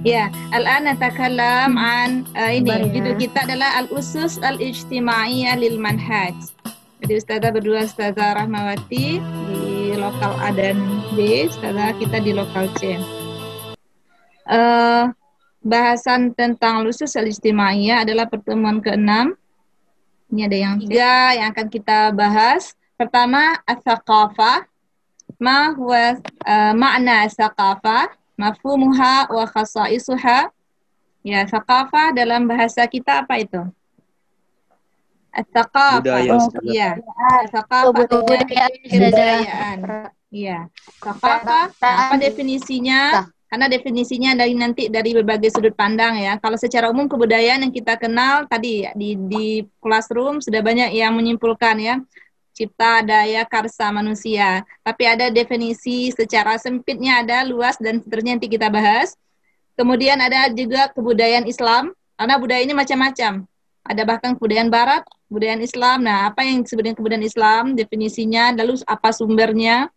Ya, al-an natakallam an ini Sabar judul ya. kita adalah al-usus al-ijtimaiyah lil manhaj. Jadi Ustazah berdua Ustazah Rahmawati di lokal A dan B, Ustazah kita di lokal C. Bahasan tentang usus al-ijtimaiyah adalah pertemuan ke-6. Ini ada yang 3 yang akan kita bahas. Pertama, as-saqafah. Ma huwa makna as-saqafah? Mafhumuha wa khasaisuha. Ya, thaqafah dalam bahasa kita apa itu? At-thaqafah. Budaya, Ustazah. Iya. Thaqafah artinya kebudayaan. Iya. Thaqafah, apa definisinya? Karena definisinya nanti dari berbagai sudut pandang ya. Kalau secara umum kebudayaan yang kita kenal tadi di classroom sudah banyak yang menyimpulkan ya. Cipta daya karsa manusia. Tapi ada definisi secara sempitnya, ada luas dan seterusnya nanti kita bahas. Kemudian ada juga kebudayaan Islam, karena budaya ini macam-macam. Ada bahkan kebudayaan Barat, kebudayaan Islam. Nah, apa yang disebut dengan kebudayaan Islam, definisinya, lalu apa sumbernya,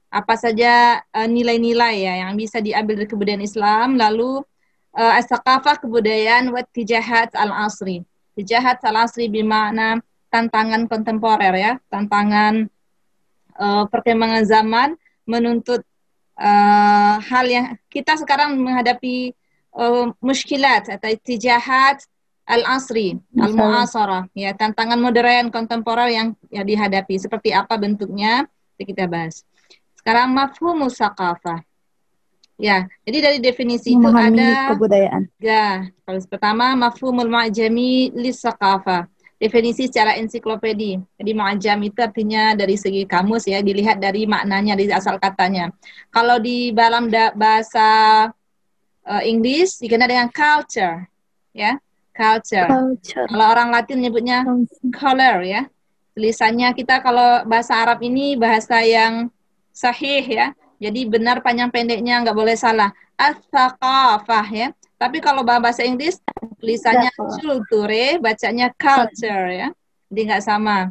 apa saja nilai-nilai ya yang bisa diambil dari kebudayaan Islam, lalu as-saqafah kebudayaan wa tijahat al-asri. Tijahat al-asri bermakna tantangan kontemporer ya, tantangan perkembangan zaman menuntut hal yang kita sekarang menghadapi muskilat atau tijahat al-asri, al-mu'asarah, ya tantangan modern kontemporer yang dihadapi. Seperti apa bentuknya? Kita bahas. Sekarang mafhumus saqafah. Ya, jadi dari definisi itu ada kebudayaan. ya, kalau pertama mafhumul ma'jami lis-saqafah. Definisi secara ensiklopedi. Jadi ma'jam itu artinya dari segi kamus ya, dilihat dari maknanya, dari asal katanya. Kalau di dalam bahasa Inggris dikenal dengan culture, ya, culture. Kalau orang Latin nyebutnya color ya. Tulisannya kita kalau bahasa Arab ini bahasa yang sahih ya. Jadi benar panjang pendeknya nggak boleh salah. As-saqafah ya. Tapi kalau bahasa Inggris tulisannya culture, bacanya culture ya. Jadi nggak sama.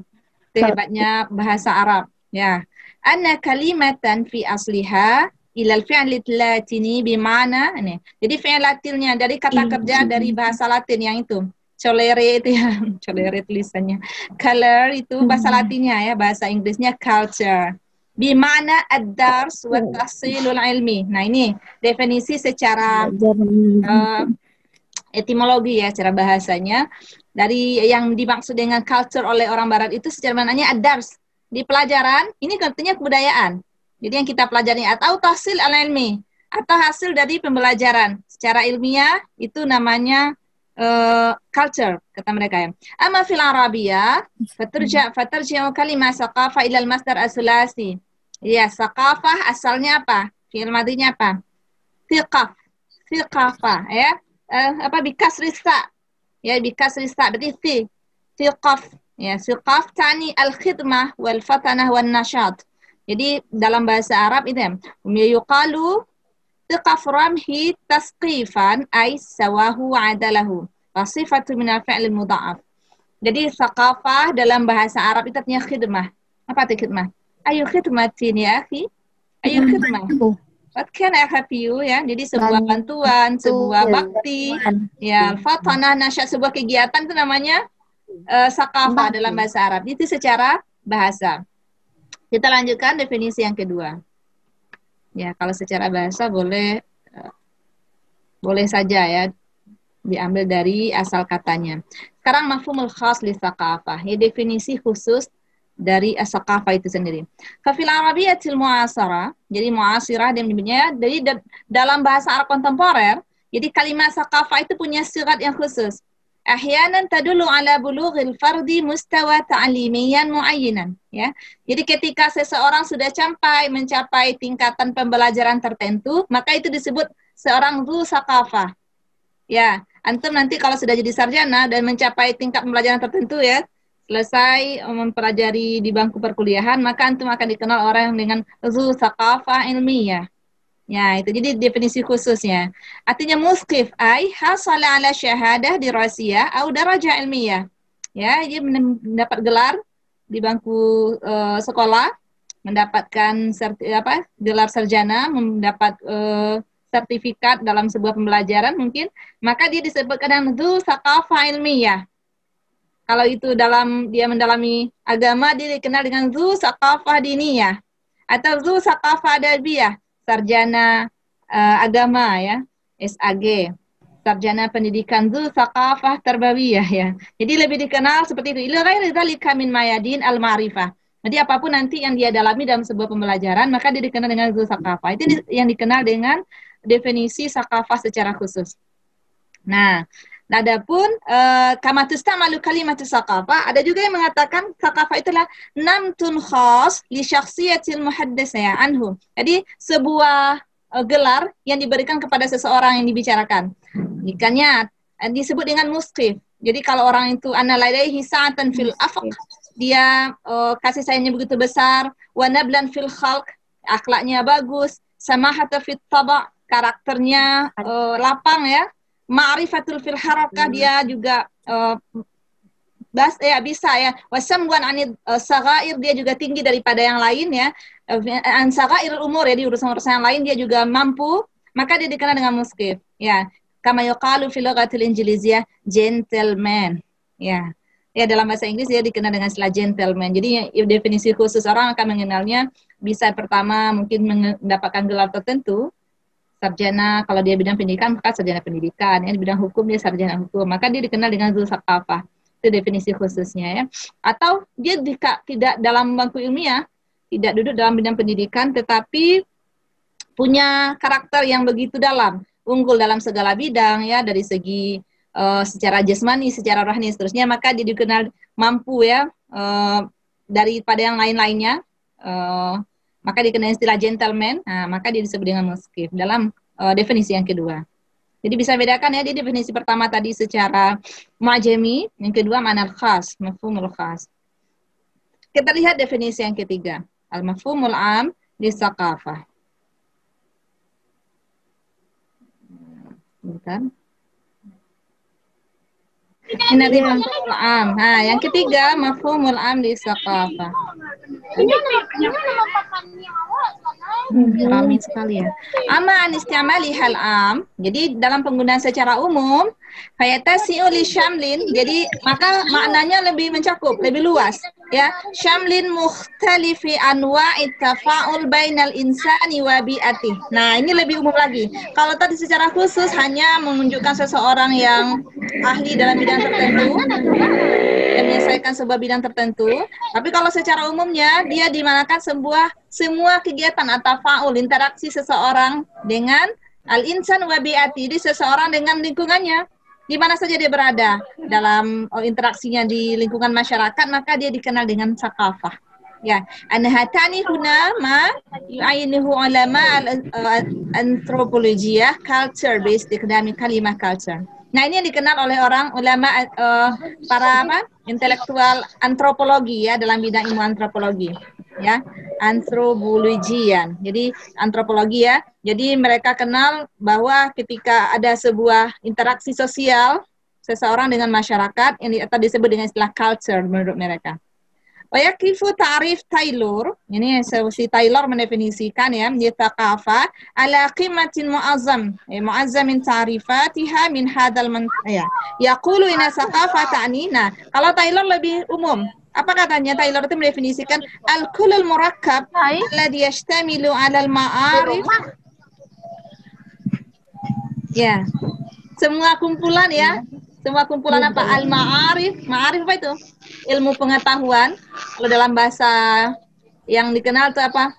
Itu hebatnya bahasa Arab ya. Anna kalimatan fi asliha ilal fi'li latini bimana ini. Jadi fi'il latinnya dari kata kerja dari bahasa Latin yang itu. Colere itu ya, colere tulisannya. Color itu bahasa Latinnya ya, bahasa Inggrisnya culture. Bimana ad-dars wa tahsilul ilmi. Nah, ini definisi secara etimologi ya, secara bahasanya. Dari yang dimaksud dengan culture oleh orang barat itu secara maknanya ad-dars. Di pelajaran, ini artinya kebudayaan. Jadi yang kita pelajari atau tahsil al-ilmi atau hasil dari pembelajaran secara ilmiah itu namanya culture kata mereka ya. Amma fil Arabiyah fatarji'u kalimah saqafah ila al-masdar as-sulasi. Ya, saqafah asalnya apa? Fi'il madinya apa? Thiqaf. Thiqafah ya. Bikasri sa. Ya, bikasri sa berarti thiqaf. Ya, thiqaf tani al-khidmah wal fatanah wan nashat. Jadi dalam bahasa Arab itu ya, yuqalu tiqaf ramhi tasqifan ay sawahu adalahu. Wasifatu min al-fi'l mudha'af. Jadi saqafah dalam bahasa Arab itu artinya khidmah. Apa itu khidmah? Ayo khidmatin ya akhi. Ayo khidmah. What can I help you ya? Jadi sebuah bantuan, sebuah bakti, ya fatanah nasyat, sebuah kegiatan itu namanya saqafah dalam bahasa Arab. Itu secara bahasa. Kita lanjutkan definisi yang kedua. Ya, kalau secara bahasa boleh saja ya diambil dari asal katanya. Sekarang mafhumul khas li tsaqafah, ya definisi khusus dari as-tsaqafah itu sendiri. Fil arabiyyatil mu'asara, jadi mu'asirah dia menyebutnya dari dalam bahasa Arab kontemporer, jadi kalimat tsaqafah itu punya sigat yang khusus. Ahyanan tadullu ala bulughil fardi mustawa ta'limiyan muayyinan ya. Jadi ketika seseorang sudah mencapai tingkatan pembelajaran tertentu, maka itu disebut seorang dzu tsaqafah. Ya, antum nanti kalau sudah jadi sarjana dan mencapai tingkat pembelajaran tertentu ya, selesai mempelajari di bangku perkuliahan, maka antum akan dikenal orang dengan dzu tsaqafah ilmiyah. Ya, itu jadi definisi khususnya. Artinya muskif ay hasala ala syahadah dirasiyah au darajah ilmiyah. Ya, dia mendapat gelar di bangku sekolah, mendapatkan gelar sarjana, mendapat sertifikat dalam sebuah pembelajaran mungkin, maka dia disebutkan dengan dzu tsaqafah ilmiyah. Kalau itu dalam dia mendalami agama, dia dikenal dengan dzu tsaqafah diniyah atau dzu tsaqafah adabiyah, sarjana agama ya, SAG, sarjana pendidikan dzu tsaqafah tarbawiyah ya. Jadi lebih dikenal seperti itu. Ila ghairi dzalika min mayadin al-ma'rifah. Jadi apapun nanti yang dia dalami dalam sebuah pembelajaran, maka dia dikenal dengan dzu tsaqafah. Itu yang dikenal dengan definisi tsaqafah secara khusus. Nah, adapun kama tustamalu kalimat tsaqafah, ada juga yang mengatakan tsaqafah itulah namtun khas li syakhsiyatil muhaddats anhu. Jadi sebuah gelar yang diberikan kepada seseorang yang dibicarakan. Ikannya disebut dengan musqif. Jadi kalau orang itu ana ladaihi sa'atan fil afq, dia kasih sayangnya begitu besar, wa nablan fil khalq, akhlaknya bagus, samahata fit taba', karakternya lapang ya, ma'rifatul fil harakah, dia juga bisa ya, wasamwan anid sagair, dia juga tinggi daripada yang lain ya, an sagairul umur ya, di urusan-urusan yang lain dia juga mampu, maka dia dikenal dengan musqif ya. Kama yuqalu fil lughatil injiliziyah gentleman ya. Ya dalam bahasa Inggris dia dikenal dengan istilah gentleman. Jadi definisi khusus orang akan mengenalnya bisa pertama mungkin mendapatkan gelar tertentu, sarjana, kalau dia bidang pendidikan maka sarjana pendidikan, ya di bidang hukum dia sarjana hukum, maka dia dikenal dengan dzu tsaqafah. Itu definisi khususnya ya. Atau dia tidak dalam bangku ilmiah, tidak duduk dalam bidang pendidikan, tetapi punya karakter yang begitu dalam, unggul dalam segala bidang ya, dari segi secara jasmani, secara rohani seterusnya, maka dia dikenal mampu ya daripada yang lain-lainnya, maka dikenal istilah gentleman. Nah, maka dia disebut dengan musqif dalam definisi yang kedua. Jadi bisa bedakan ya, di definisi pertama tadi secara mu'jami, yang kedua ma'na khas, mafhumul khas. Kita lihat definisi yang ketiga, al-mafhumul am li tsaqafah. Bukan? Ini mafhumul am. Nah, yang ketiga mafhumul am li tsaqafah. Rame sekali ya. Ama anistamali hal am. Jadi dalam penggunaan secara umum, fayatasi'u li syamlin. Jadi maka maknanya lebih mencakup, lebih luas. Ya, syamlin mukhtalifi anwa'it tafa'ul bainal insani wa bi'ati. Nah, ini lebih umum lagi. Kalau tadi secara khusus hanya menunjukkan seseorang yang ahli dalam bidang tertentu, yang menyelesaikan sebuah bidang tertentu. Tapi kalau secara umumnya dia dimanakan semua kegiatan atau faul, interaksi seseorang dengan al-insan wa bi'ati, jadi seseorang dengan lingkungannya, di mana saja dia berada dalam interaksinya di lingkungan masyarakat, maka dia dikenal dengan tsaqafah. Ya, anhatani huna ma yu'ayyinuhu ulama al-antropologiyah culture based academic kalimah culture. Nah, ini yang dikenal oleh orang ulama para intelektual antropologi ya, dalam bidang ilmu antropologi ya, antropologian. Jadi antropologi ya. Jadi mereka kenal bahwa ketika ada sebuah interaksi sosial seseorang dengan masyarakat yang disebut dengan istilah culture menurut mereka. Wayakifu ta'rif Taylor, ini si Taylor mendefinisikan ya, tsaqafah ala qimatin mu'azzam, mu'azzamin ta'rifatiha min hadzal ya. Yaqulu inna tsaqafah ta'ni. Nah, kalau Taylor lebih umum, apa katanya? Taylor itu mendefinisikan al-kullul murakkab alladhi yashtamilu 'ala al-ma'arif. Ya. Semua kumpulan ya. Semua kumpulan apa? Al-ma'arif. Ma'arif apa itu? Ilmu pengetahuan. Kalau dalam bahasa yang dikenal itu apa?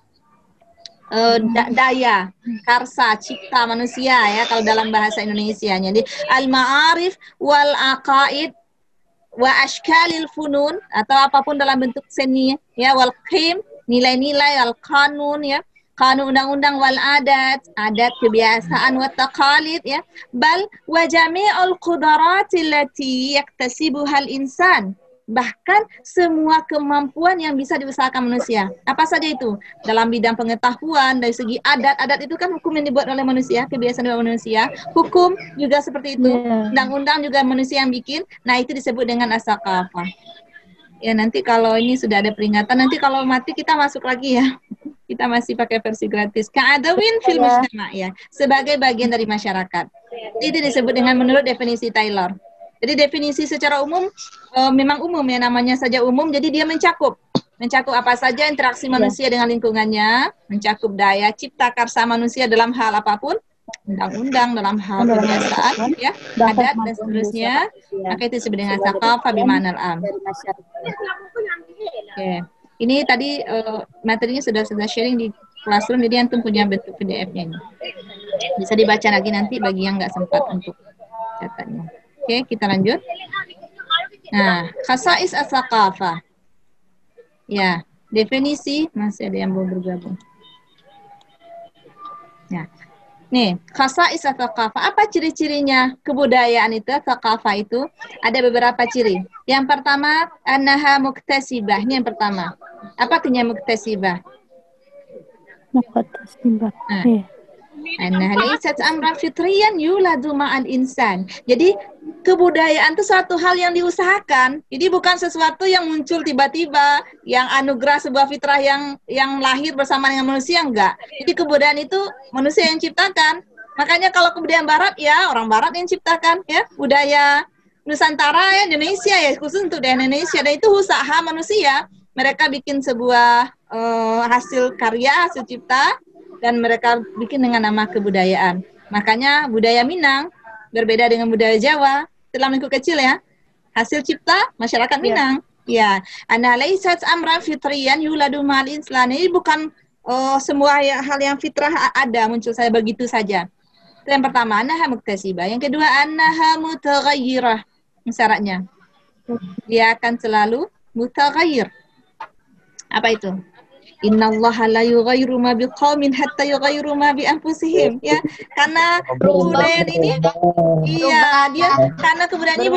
Daya, karsa, cipta manusia ya, kalau dalam bahasa Indonesia. Jadi al-ma'arif wal aqaid wa ashkalil funun, atau apapun dalam bentuk seni ya, wal qim, nilai-nilai, al qanun ya, kanun undang-undang, wal adat, adat kebiasaan, wa taqalid ya, bal wa jami'ul qudarati allati yaktasibuha al-insan, bahkan semua kemampuan yang bisa diusahakan manusia. Apa saja itu? Dalam bidang pengetahuan, dari segi adat itu kan hukum yang dibuat oleh manusia, kebiasaan oleh manusia, hukum juga seperti itu, undang-undang juga manusia yang bikin. Nah, itu disebut dengan as-tsaqafah. Ya, nanti kalau ini sudah ada peringatan, nanti kalau mati kita masuk lagi ya. Kita masih pakai versi gratis. Ka'adawin fil mujtama' ya, sebagai bagian dari masyarakat. Itu disebut dengan menurut definisi Taylor. Jadi definisi secara umum memang umum ya, namanya saja umum, jadi dia mencakup apa saja interaksi manusia dengan lingkungannya, mencakup daya cipta karsa manusia dalam hal apapun, undang-undang, dalam hal kebiasaan, ya, adat dan seterusnya. Maka itu disebut dengan tsaqafah bimanal am. Oke. Ini tadi materinya sudah sharing di Classroom, jadi antum punya bentuk PDF-nya ini. Bisa dibaca lagi nanti bagi yang nggak sempat untuk catatnya. Oke, kita lanjut. Nah, khasais as-tsaqafah. Ya, definisi masih ada yang belum bergabung. Ya. Nih, khasais as-tsaqafah. Apa ciri-cirinya kebudayaan itu, tsaqafah itu? Ada beberapa ciri. Yang pertama, annaha muktasibah. Ini yang pertama. Apa artinya muktasibah? Muktasibah. Annaha laysat amran fitriyan yuladu ma'al insan. Jadi kebudayaan itu suatu hal yang diusahakan. Jadi bukan sesuatu yang muncul tiba-tiba, yang anugerah sebuah fitrah yang lahir bersama dengan manusia, enggak. Jadi kebudayaan itu manusia yang ciptakan. Makanya kalau kebudayaan barat ya orang barat yang ciptakan ya, budaya Nusantara ya, Indonesia ya, khusus untuk di Indonesia, dan itu usaha manusia. Mereka bikin sebuah hasil karya, hasil cipta, dan mereka bikin dengan nama kebudayaan. Makanya budaya Minang berbeda dengan budaya Jawa dalam lingkup kecil ya. Hasil cipta masyarakat Minang. Ya, ana laysat amran fitriyan yuladu ma'al insan. Ini bukan semua hal yang fitrah ada muncul saya begitu saja. Itu yang pertama, annaha muktasibah. Yang kedua, annaha mutaghayyirah. Syaratnya dia akan selalu mutaghayyir. Apa itu? Innallaha la yughayyiru ma biqaumin hatta yughayyiru ma bi anfusihim, ya. Karena kebudayaan ini dia karena kebudayaan ini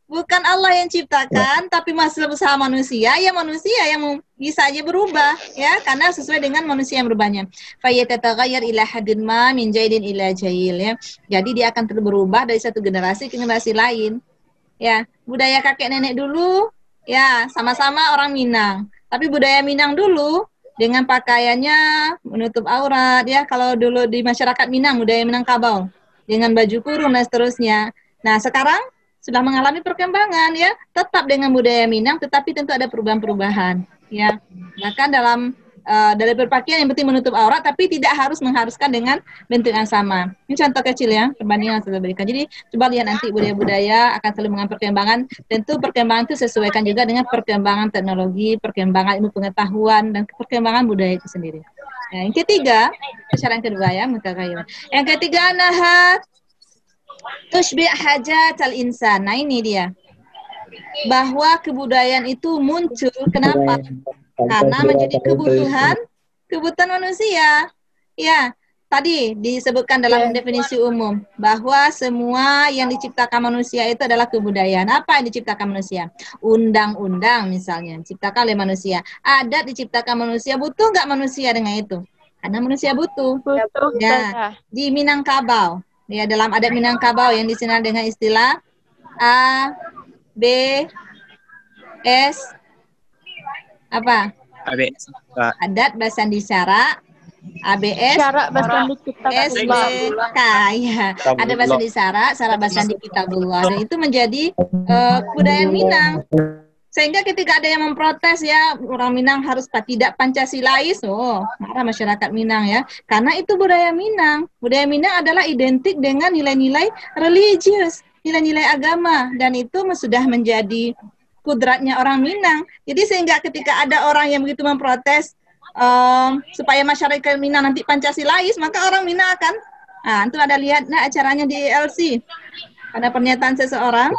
bukan Allah yang ciptakan, tapi masih usaha manusia, ya manusia yang bisa aja berubah, ya, karena sesuai dengan manusia yang berubahnya. Fa yatataghayyar ila hadin ma min jaidin ila jail, ya. Jadi dia akan terus berubah dari satu generasi ke generasi lain. Ya, budaya kakek nenek dulu ya sama-sama orang Minang. Tapi budaya Minang dulu dengan pakaiannya menutup aurat ya. Kalau dulu di masyarakat Minang, budaya Minangkabau dengan baju kurung dan seterusnya. Nah, sekarang sudah mengalami perkembangan ya, tetap dengan budaya Minang tetapi tentu ada perubahan-perubahan ya. Bahkan dari berpakaian yang penting menutup aurat tapi tidak mengharuskan dengan bentuk yang sama. Ini contoh kecil ya, perbandingan yang sudah berikan. Jadi coba lihat nanti budaya-budaya akan selalu mengalami perkembangan. Tentu perkembangan itu sesuaikan juga dengan perkembangan teknologi, perkembangan ilmu pengetahuan, dan perkembangan budaya itu sendiri. Nah, yang ketiga, syarat yang kedua ya, mutaghayyir. Yang ketiga, nahat tushbi' hajatal insan. Nah, ini dia. Bahwa kebudayaan itu muncul, kenapa? Karena menjadi kebutuhan manusia. Ya, tadi disebutkan dalam definisi umum bahwa semua yang diciptakan manusia itu adalah kebudayaan. Apa yang diciptakan manusia? Undang-undang misalnya diciptakan oleh manusia. Adat diciptakan manusia. Butuh nggak manusia dengan itu? Karena manusia butuh. Ya, di Minangkabau. Ya, dalam adat Minangkabau yang dikenal dengan istilah A, B, S, apa? Adat Basandi Syara, ABS, Syarat Basandi SBK, ya. Ada Basandi Syara, Syarat Basandi Kitabullah. Dan itu menjadi kebudayaan Minang. Sehingga ketika ada yang memprotes ya, orang Minang harus tidak Pancasilais, marah masyarakat Minang ya. Karena itu budaya Minang. Budaya Minang adalah identik dengan nilai-nilai religius, nilai-nilai agama, dan itu sudah menjadi kudratnya orang Minang. Jadi sehingga ketika ada orang yang begitu memprotes supaya masyarakat Minang nanti Pancasilais, maka orang Minang akan, itu ada lihat acaranya di LC. Ada pernyataan seseorang,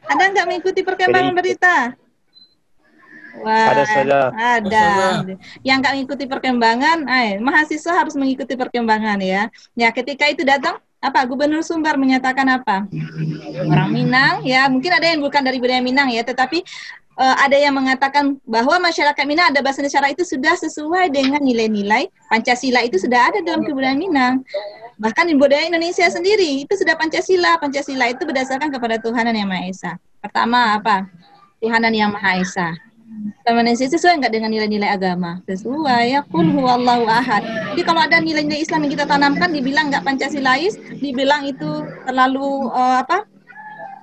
ada nggak mengikuti perkembangan berita? Wah, ada saja. Ada. Yang nggak mengikuti perkembangan, mahasiswa harus mengikuti perkembangan ya. Ya, ketika itu datang, Gubernur Sumbar menyatakan apa? Orang Minang, ya mungkin ada yang bukan dari budaya Minang ya, tetapi ada yang mengatakan bahwa masyarakat Minang ada bahasa Syara itu sudah sesuai dengan nilai-nilai Pancasila, itu sudah ada dalam kebudayaan Minang. Bahkan di budaya Indonesia sendiri itu sudah Pancasila. Pancasila itu berdasarkan kepada Tuhanan Yang Maha Esa. Pertama apa? Tuhanan Yang Maha Esa. Manusia sesuai nggak dengan nilai-nilai agama? Sesuai ya. Qul huwallahu ahad. Jadi kalau ada nilai-nilai Islam yang kita tanamkan, dibilang nggak Pancasilais, dibilang itu terlalu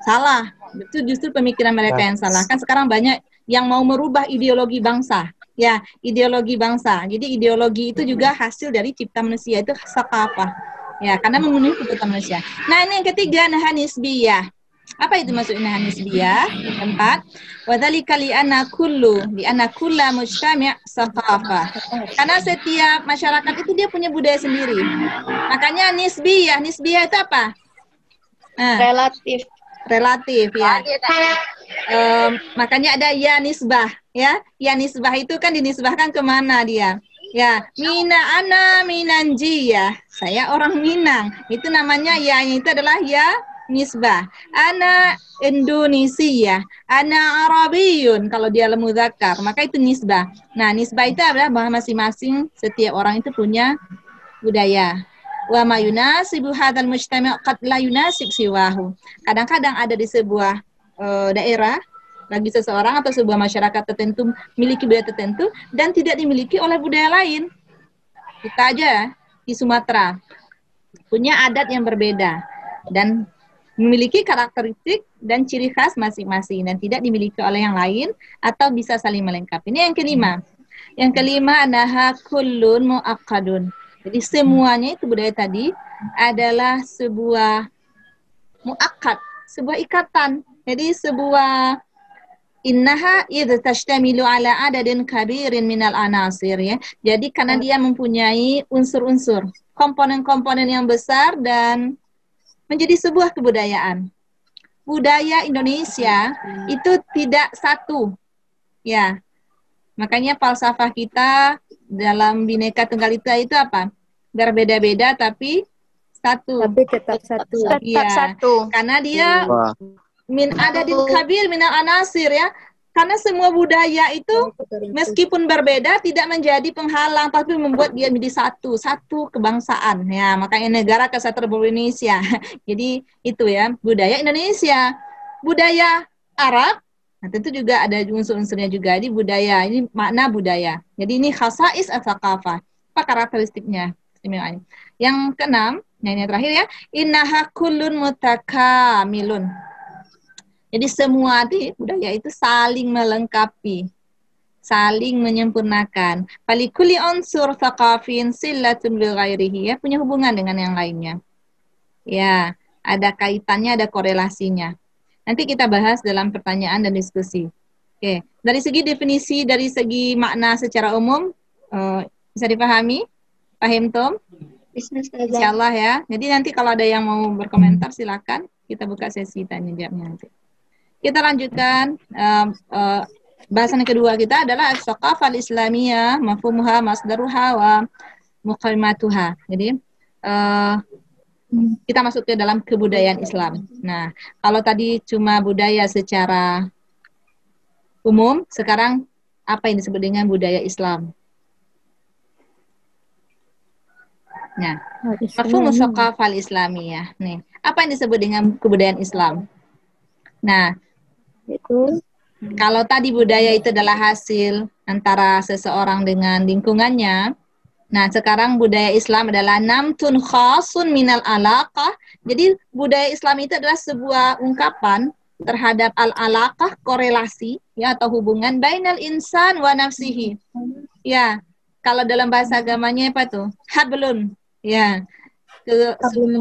salah. Itu justru pemikiran mereka yang salah. Kan sekarang banyak yang mau merubah ideologi bangsa. Ya, ideologi bangsa. Jadi ideologi itu juga hasil dari cipta manusia, itu sakafah. Ya, karena memenuhi kebutuhan manusia. Nah, ini yang ketiga, nahan nisbiyah. Apa itu maksudnya nisbiyah? Keempat, wadzalika li'anna kulla mujtami' saqafah. Karena setiap masyarakat itu dia punya budaya sendiri. Makanya nisbiyah itu apa? Relatif ya. Makanya ada ya nisbah ya. Ya nisbah itu kan dinisbahkan kemana dia? Ya, ana minanji ya. Saya orang Minang. Itu namanya ya, itu adalah ya nisbah. Ana Indonesia, ana Arabiyun kalau dia mudzakkar, maka itu nisbah. Nah, nisbah itu adalah bahwa masing-masing setiap orang itu punya budaya. Wa ma yunasibu hadzal mujtama' qad la yunasib siwahu. Kadang-kadang ada di sebuah daerah bagi seseorang atau sebuah masyarakat tertentu memiliki budaya tertentu dan tidak dimiliki oleh budaya lain. Kita aja di Sumatera punya adat yang berbeda dan memiliki karakteristik dan ciri khas masing-masing dan tidak dimiliki oleh yang lain atau bisa saling melengkapi. Ini yang kelima. Yang kelima, naha kullun muaqqadun. Jadi semuanya itu budaya tadi adalah sebuah muakkad, sebuah ikatan. Jadi sebuah innaha idh tashtamilu ala adadin kabirin minal anasir ya. Jadi karena dia mempunyai unsur-unsur, komponen-komponen yang besar dan menjadi sebuah kebudayaan. Budaya Indonesia itu tidak satu. Ya. Makanya falsafah kita dalam Bhinneka Tunggal Ika itu apa? Berbeda-beda tapi satu. Tapi tetap satu. Tetap satu. Karena dia min adadil kabir minal anasir ya. Karena semua budaya itu meskipun berbeda tidak menjadi penghalang tapi membuat dia menjadi satu kebangsaan ya. Makanya Negara Kesatuan Republik Indonesia. Jadi itu ya, budaya Indonesia. Budaya Arab, nah, tentu juga ada unsur-unsurnya juga di budaya. Ini makna budaya. Jadi ini khasais al-thaqafah. Apa karakteristiknya? Yang keenam, yang terakhir ya, innaha kullun mutakamilun. Jadi semua budaya itu saling melengkapi, saling menyempurnakan. Falikuli unsur thaqafin sillatun bil ghairihi, ya, punya hubungan dengan yang lainnya. Ya, ada kaitannya, ada korelasinya. Nanti kita bahas dalam pertanyaan dan diskusi. Oke, dari segi definisi, dari segi makna secara umum, bisa dipahami? Paham, Tom? Insyaallah ya. Jadi nanti kalau ada yang mau berkomentar silakan. Kita buka sesi tanya jawabnya nanti. Kita lanjutkan. Bahasan kedua kita adalah as-saqafah al-islamiyah, mafhumuha, masdaruha, wa muqaimatuha. Jadi kita masuk ke dalam kebudayaan Islam. Nah, kalau tadi cuma budaya secara umum, sekarang apa yang disebut dengan budaya Islam? Nah, mafhum tsaqafah al-islamiyah. Nih, apa yang disebut dengan kebudayaan Islam? Nah, itu kalau tadi budaya itu adalah hasil antara seseorang dengan lingkungannya. Nah, sekarang budaya Islam adalah namtun khasun minal alaqah. Jadi budaya Islam itu adalah sebuah ungkapan terhadap al-alaqah, korelasi ya atau hubungan bainal insan wa nafsihi. Ya, kalau dalam bahasa agamanya apa tuh? Hablun. Ya,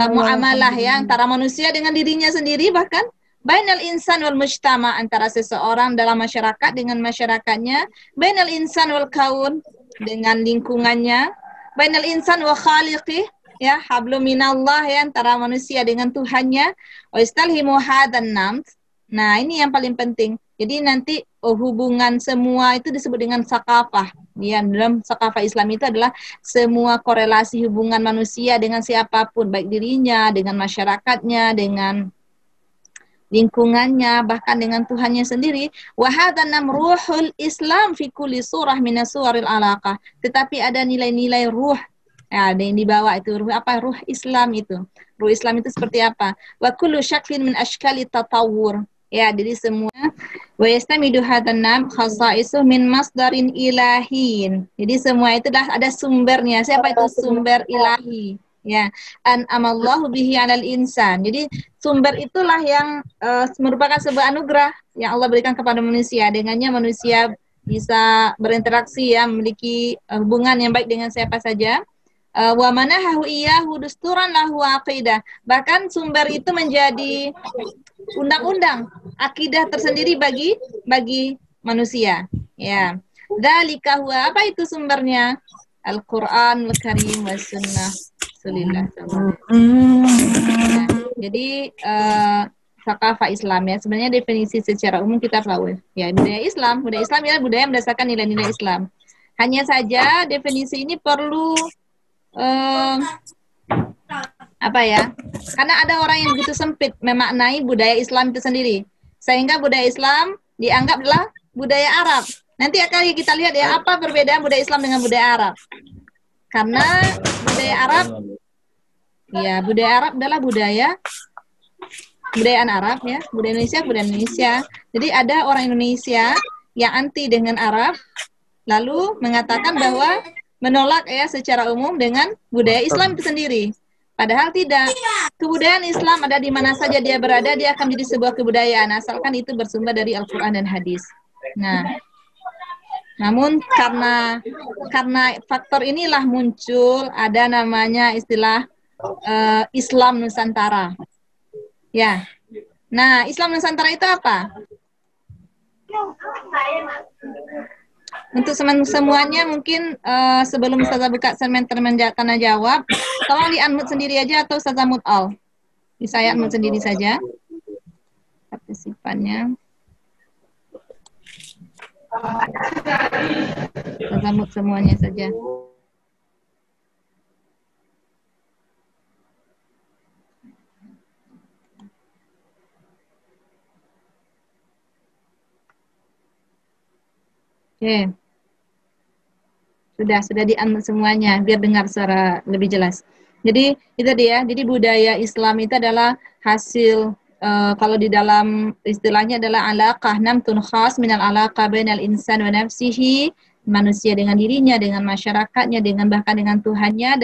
muamalah ya antara manusia dengan dirinya sendiri, bahkan bainal insan wal mujtama, antara seseorang dalam masyarakat dengan masyarakatnya, bainal insan wal kaun, dengan lingkungannya, bainal insan wa khaliqih, ya, hablum minallah, ya, antara manusia dengan Tuhannya, wa istalhimu hadan namt. Nah, ini yang paling penting. Jadi nanti hubungan semua itu disebut dengan sakafah. Ya, dalam sakafah Islam itu adalah semua korelasi hubungan manusia dengan siapapun, baik dirinya, dengan masyarakatnya, dengan lingkungannya, bahkan dengan Tuhannya sendiri. Wa hadza namruhul Islam fi kulli surah minas suwaril alaqah. Tetapi ada nilai-nilai ruh. Ya, ada yang dibawa itu ruh apa? Ruh Islam itu. Ruh Islam itu seperti apa? Wa kullu syaklin min ashkali tatawur. Ya, jadi semua wa yastamidu hadzal nam khasaisu min masdarin ilahin. Jadi semua itu dah ada sumbernya. Siapa itu sumber ilahi? Ya, an amallahu bihi 'alal insan. Jadi sumber itulah yang merupakan sebuah anugerah yang Allah berikan kepada manusia. Dengannya manusia bisa berinteraksi ya, memiliki hubungan yang baik dengan siapa saja. Wa manahahu iyyahu dusturan lahu aqidah. Bahkan sumber itu menjadi undang-undang akidah tersendiri bagi manusia. Ya. Dzalika huwa, apa itu sumbernya? Al-Qur'anul Karim was sunnah Rasulillah. Ya. Jadi Sakafah Islam ya. Sebenarnya definisi secara umum kita tahu ya, budaya Islam adalah budaya berdasarkan nilai-nilai Islam. Hanya saja definisi ini perlu apa ya? Karena ada orang yang begitu sempit memaknai budaya Islam itu sendiri. Sehingga budaya Islam dianggaplah budaya Arab. Nanti akan kita lihat ya apa perbedaan budaya Islam dengan budaya Arab. Karena budaya Arab budaya Arab adalah budayaan Arab ya, budaya Indonesia. Jadi ada orang Indonesia yang anti dengan Arab lalu mengatakan bahwa menolak ya secara umum dengan budaya Islam itu sendiri. Padahal tidak. Kebudayaan Islam ada di mana saja dia berada, dia akan menjadi sebuah kebudayaan asalkan itu bersumber dari Al-Qur'an dan hadis. Nah, namun karena faktor inilah muncul ada namanya istilah Islam Nusantara. Ya. Nah, Islam Nusantara itu apa? Untuk semuanya mungkin sebelum Ustazah buka segmen tanya jawab, tolong di-unmute sendiri aja atau Ustazah mute all. Bisa ya unmute sendiri saja partisipannya. Ustazah mute semuanya saja. Oke. Sudah di-unmute semuanya biar dengar suara lebih jelas. Jadi itu dia. Jadi budaya Islam itu adalah hasil kalau di dalam istilahnya adalah alaqah namtun khas minal alaqah bainal insan wa nafsihi, manusia dengan dirinya, dengan masyarakatnya, dengan bahkan dengan Tuhannya,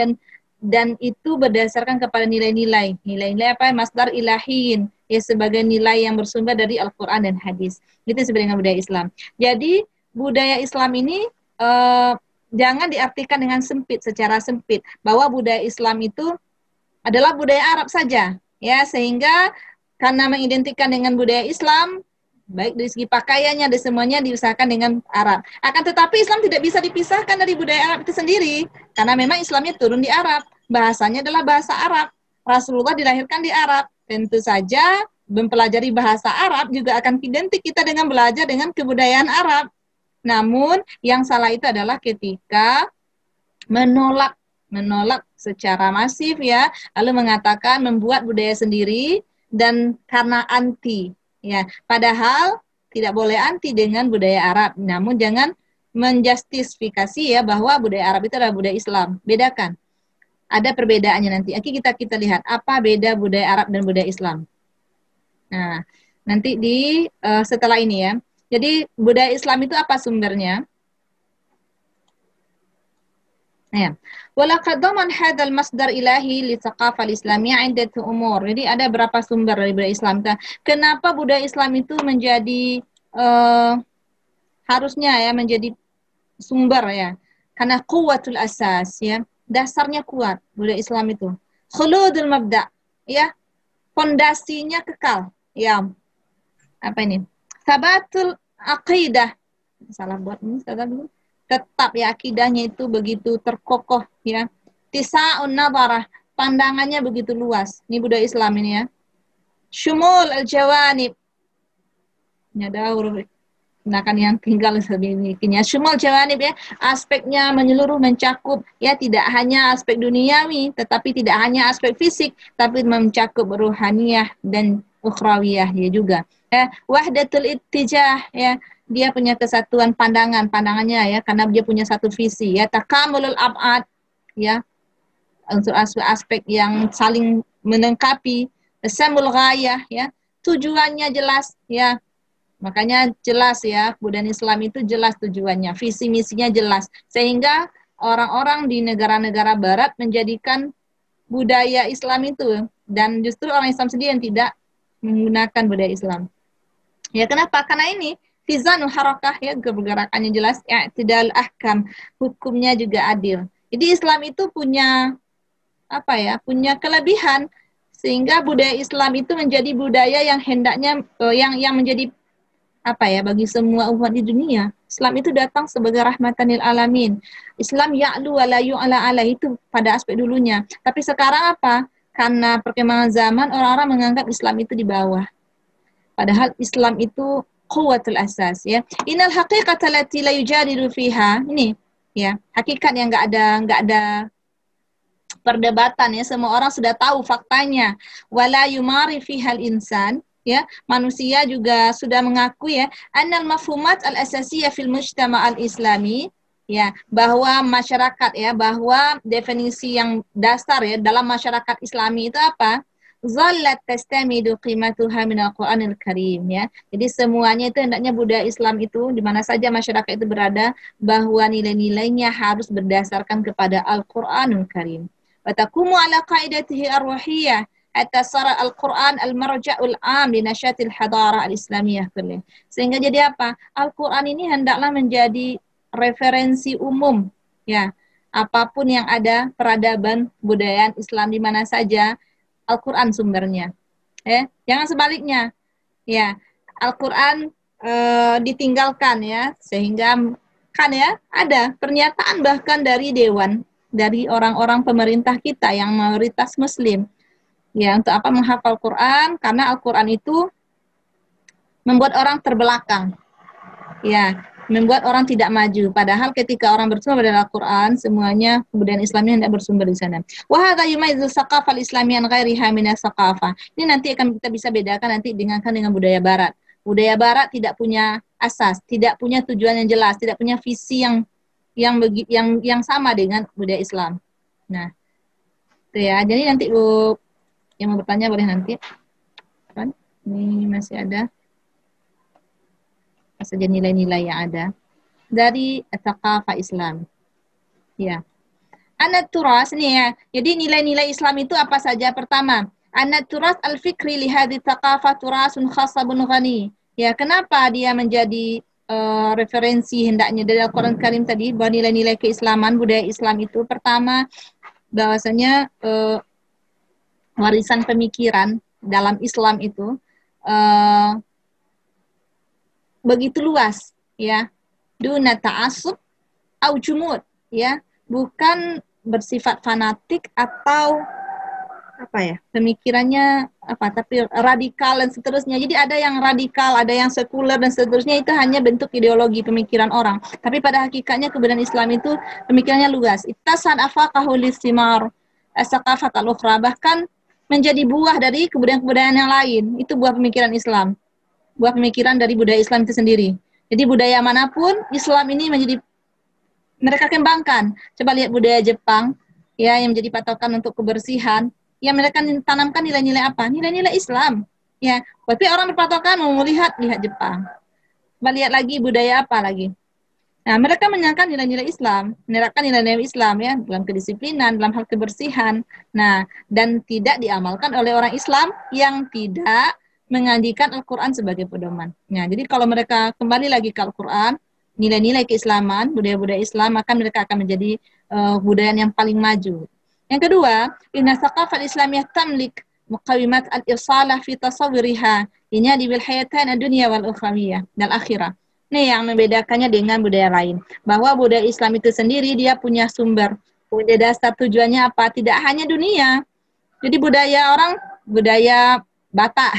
dan itu berdasarkan kepada nilai-nilai. Nilai-nilai apa? Masdar ilahin, ya sebagai nilai yang bersumber dari Al-Qur'an dan hadis. Itu sebenarnya budaya Islam. Jadi budaya Islam ini jangan diartikan dengan sempit, secara sempit, bahwa budaya Islam itu adalah budaya Arab saja, ya, sehingga karena mengidentikan dengan budaya Islam, baik dari segi pakaiannya, dan semuanya diusahakan dengan Arab. Akan tetapi Islam tidak bisa dipisahkan dari budaya Arab itu sendiri, karena memang Islamnya turun di Arab, bahasanya adalah bahasa Arab, Rasulullah dilahirkan di Arab, tentu saja mempelajari bahasa Arab juga akan identik kita dengan belajar dengan kebudayaan Arab. Namun yang salah itu adalah ketika menolak secara masif ya, lalu mengatakan membuat budaya sendiri dan karena anti ya. Padahal tidak boleh anti dengan budaya Arab. Namun jangan menjustifikasi ya bahwa budaya Arab itu adalah budaya Islam. Bedakan. Ada perbedaannya nanti. Kita lihat apa beda budaya Arab dan budaya Islam. Nah, nanti di setelah ini ya. Jadi budaya Islam itu apa sumbernya? Nah, walaqad dhaman hadzal masdar ilahi li thaqafah al-islamiyah 'indatu umur. Jadi ada berapa sumber dari budaya Islam? Kenapa budaya Islam itu menjadi harusnya ya menjadi sumber ya? Karena quwwatul asas ya. Dasarnya kuat budaya Islam itu. Khuludul mabda ya. Fondasinya kekal. Ya. Apa ini? Sabatul aqidah. Salah buat ini salah dulu. Tetap ya akidahnya itu begitu terkokoh ya. Tisa'un nadarah, pandangannya begitu luas. Ini budaya Islam ini ya. Syumul al-jawanib. Ini ada huruf gunakan yang tinggal sedemikian. Syumul jawanib ya, aspeknya menyeluruh mencakup ya, tidak hanya aspek duniawi, tetapi tidak hanya aspek fisik, tapi mencakup ruhaniyah dan ukhrawiyah ya juga. Ya, wahdatul ittijah ya, dia punya kesatuan pandangannya ya, karena dia punya satu visi ya, takamulul ab'ad ya, unsur aspek yang saling melengkapi, tasamul ghayah ya, tujuannya jelas ya. Makanya jelas ya, kebudayaan Islam itu jelas tujuannya, visi misinya jelas. Sehingga orang-orang di negara-negara barat menjadikan budaya Islam itu, dan justru orang Islam sendiri yang tidak menggunakan budaya Islam. Ya kenapa? Karena ini fizanul harakah ya, pergerakannya jelas, i'tidal ahkam, hukumnya juga adil. Jadi Islam itu punya apa ya? Punya kelebihan sehingga budaya Islam itu menjadi budaya yang hendaknya yang menjadi apa ya bagi semua umat di dunia. Islam itu datang sebagai rahmatan lil alamin. Islam ya'lu wa la yu'la ala itu pada aspek dulunya. Tapi sekarang apa? Karena perkembangan zaman orang-orang menganggap Islam itu di bawah. Padahal Islam itu quwwatul asas ya. Innal haqiqata allati la yujadilu fiha. Ini ya, hakikat yang enggak ada perdebatan ya, semua orang sudah tahu faktanya. Wala yumari fihal insan ya, manusia juga sudah mengakui ya, annal mafhumat al-asasiyah fil mujtama' al-islami ya, bahwa masyarakat ya, bahwa definisi yang dasar ya dalam masyarakat Islami itu apa? Zallat tastamidu qimatuha minal Qur'anil Karim ya. Jadi semuanya itu hendaknya budaya Islam itu di mana saja masyarakat itu berada, bahwa nilai-nilainya harus berdasarkan kepada Al-Qur'anul Karim. Wa taqumu ala qaidatihi ar-ruhiyyah hatta sara al-Quran al-marja'ul am li nasyatil hadarah al-islamiyah kullih. Sehingga jadi apa? Al-Quran ini hendaklah menjadi referensi umum ya. Apapun yang ada peradaban budaya Islam di mana saja, Al-Quran sumbernya. Jangan sebaliknya. Ya, Al-Quran ditinggalkan ya, sehingga kan ya ada pernyataan bahkan dari dewan, dari orang-orang pemerintah kita yang mayoritas muslim. Ya, untuk apa menghafal Quran? Karena Al-Quran itu membuat orang terbelakang. Ya, membuat orang tidak maju. Padahal ketika orang bersumber dari Al-Quran, semuanya kebudayaan Islamnya hendak bersumber di sana. Wa hadza yumayyizu tsaqafah al-islamiyya an ghairiha min as-tsaqafah. Ini nanti akan kita bisa bedakan nanti dengan budaya barat. Budaya barat tidak punya asas, tidak punya tujuan yang jelas, tidak punya visi yang sama dengan budaya Islam. Nah, itu ya. Jadi nanti yang mau bertanya boleh nanti. Kan? Ini masih ada saja nilai-nilai yang ada dari tsaqafah Islam. Ya. Anat turas ini ya. Jadi nilai-nilai Islam itu apa saja? Pertama, anat turas al-fikri li hadhihi tsaqafah turasun khasabun ghani. Ya, kenapa dia menjadi referensi hendaknya dari Al-Qur'an Karim tadi, bahwa nilai-nilai keislaman, budaya Islam itu pertama bahwasanya warisan pemikiran dalam Islam itu begitu luas ya, duna ta'assub au jumud ya, bukan bersifat fanatik atau apa ya, pemikirannya apa, tapi radikal dan seterusnya. Jadi ada yang radikal, ada yang sekuler dan seterusnya, itu hanya bentuk ideologi pemikiran orang. Tapi pada hakikatnya kebudayaan Islam itu pemikirannya luas. Ittasan afaqahul istimar as-saqafat al-ukhra, bahkan menjadi buah dari kebudayaan-kebudayaan yang lain. Itu buah pemikiran Islam. Buah pemikiran dari budaya Islam itu sendiri. Jadi budaya manapun Islam ini mereka kembangkan. Coba lihat budaya Jepang ya, yang menjadi patokan untuk kebersihan. Yang mereka tanamkan nilai-nilai apa? Nilai-nilai Islam. Ya, tapi orang berpatokan mau lihat Jepang. Coba lihat lagi budaya apa lagi. Nah, mereka menyangka nilai-nilai Islam, menerapkan nilai-nilai Islam ya dalam kedisiplinan, dalam hal kebersihan. Nah, dan tidak diamalkan oleh orang Islam yang tidak mengajikan Al-Quran sebagai pedoman. Nah, jadi kalau mereka kembali lagi ke Al-Quran, nilai-nilai keislaman, budaya-budaya Islam, maka mereka akan menjadi budaya yang paling maju. Yang kedua, inna tsaqafah al-islamiyah tamlik muqawimat al-irsalah fi tasawwuriha di bil hayatan ad-dunya wal ukhrawiyah dan akhirah. Ini yang membedakannya dengan budaya lain. Bahwa budaya Islam itu sendiri dia punya sumber, punya dasar, tujuannya apa? Tidak hanya dunia. Jadi budaya Batak,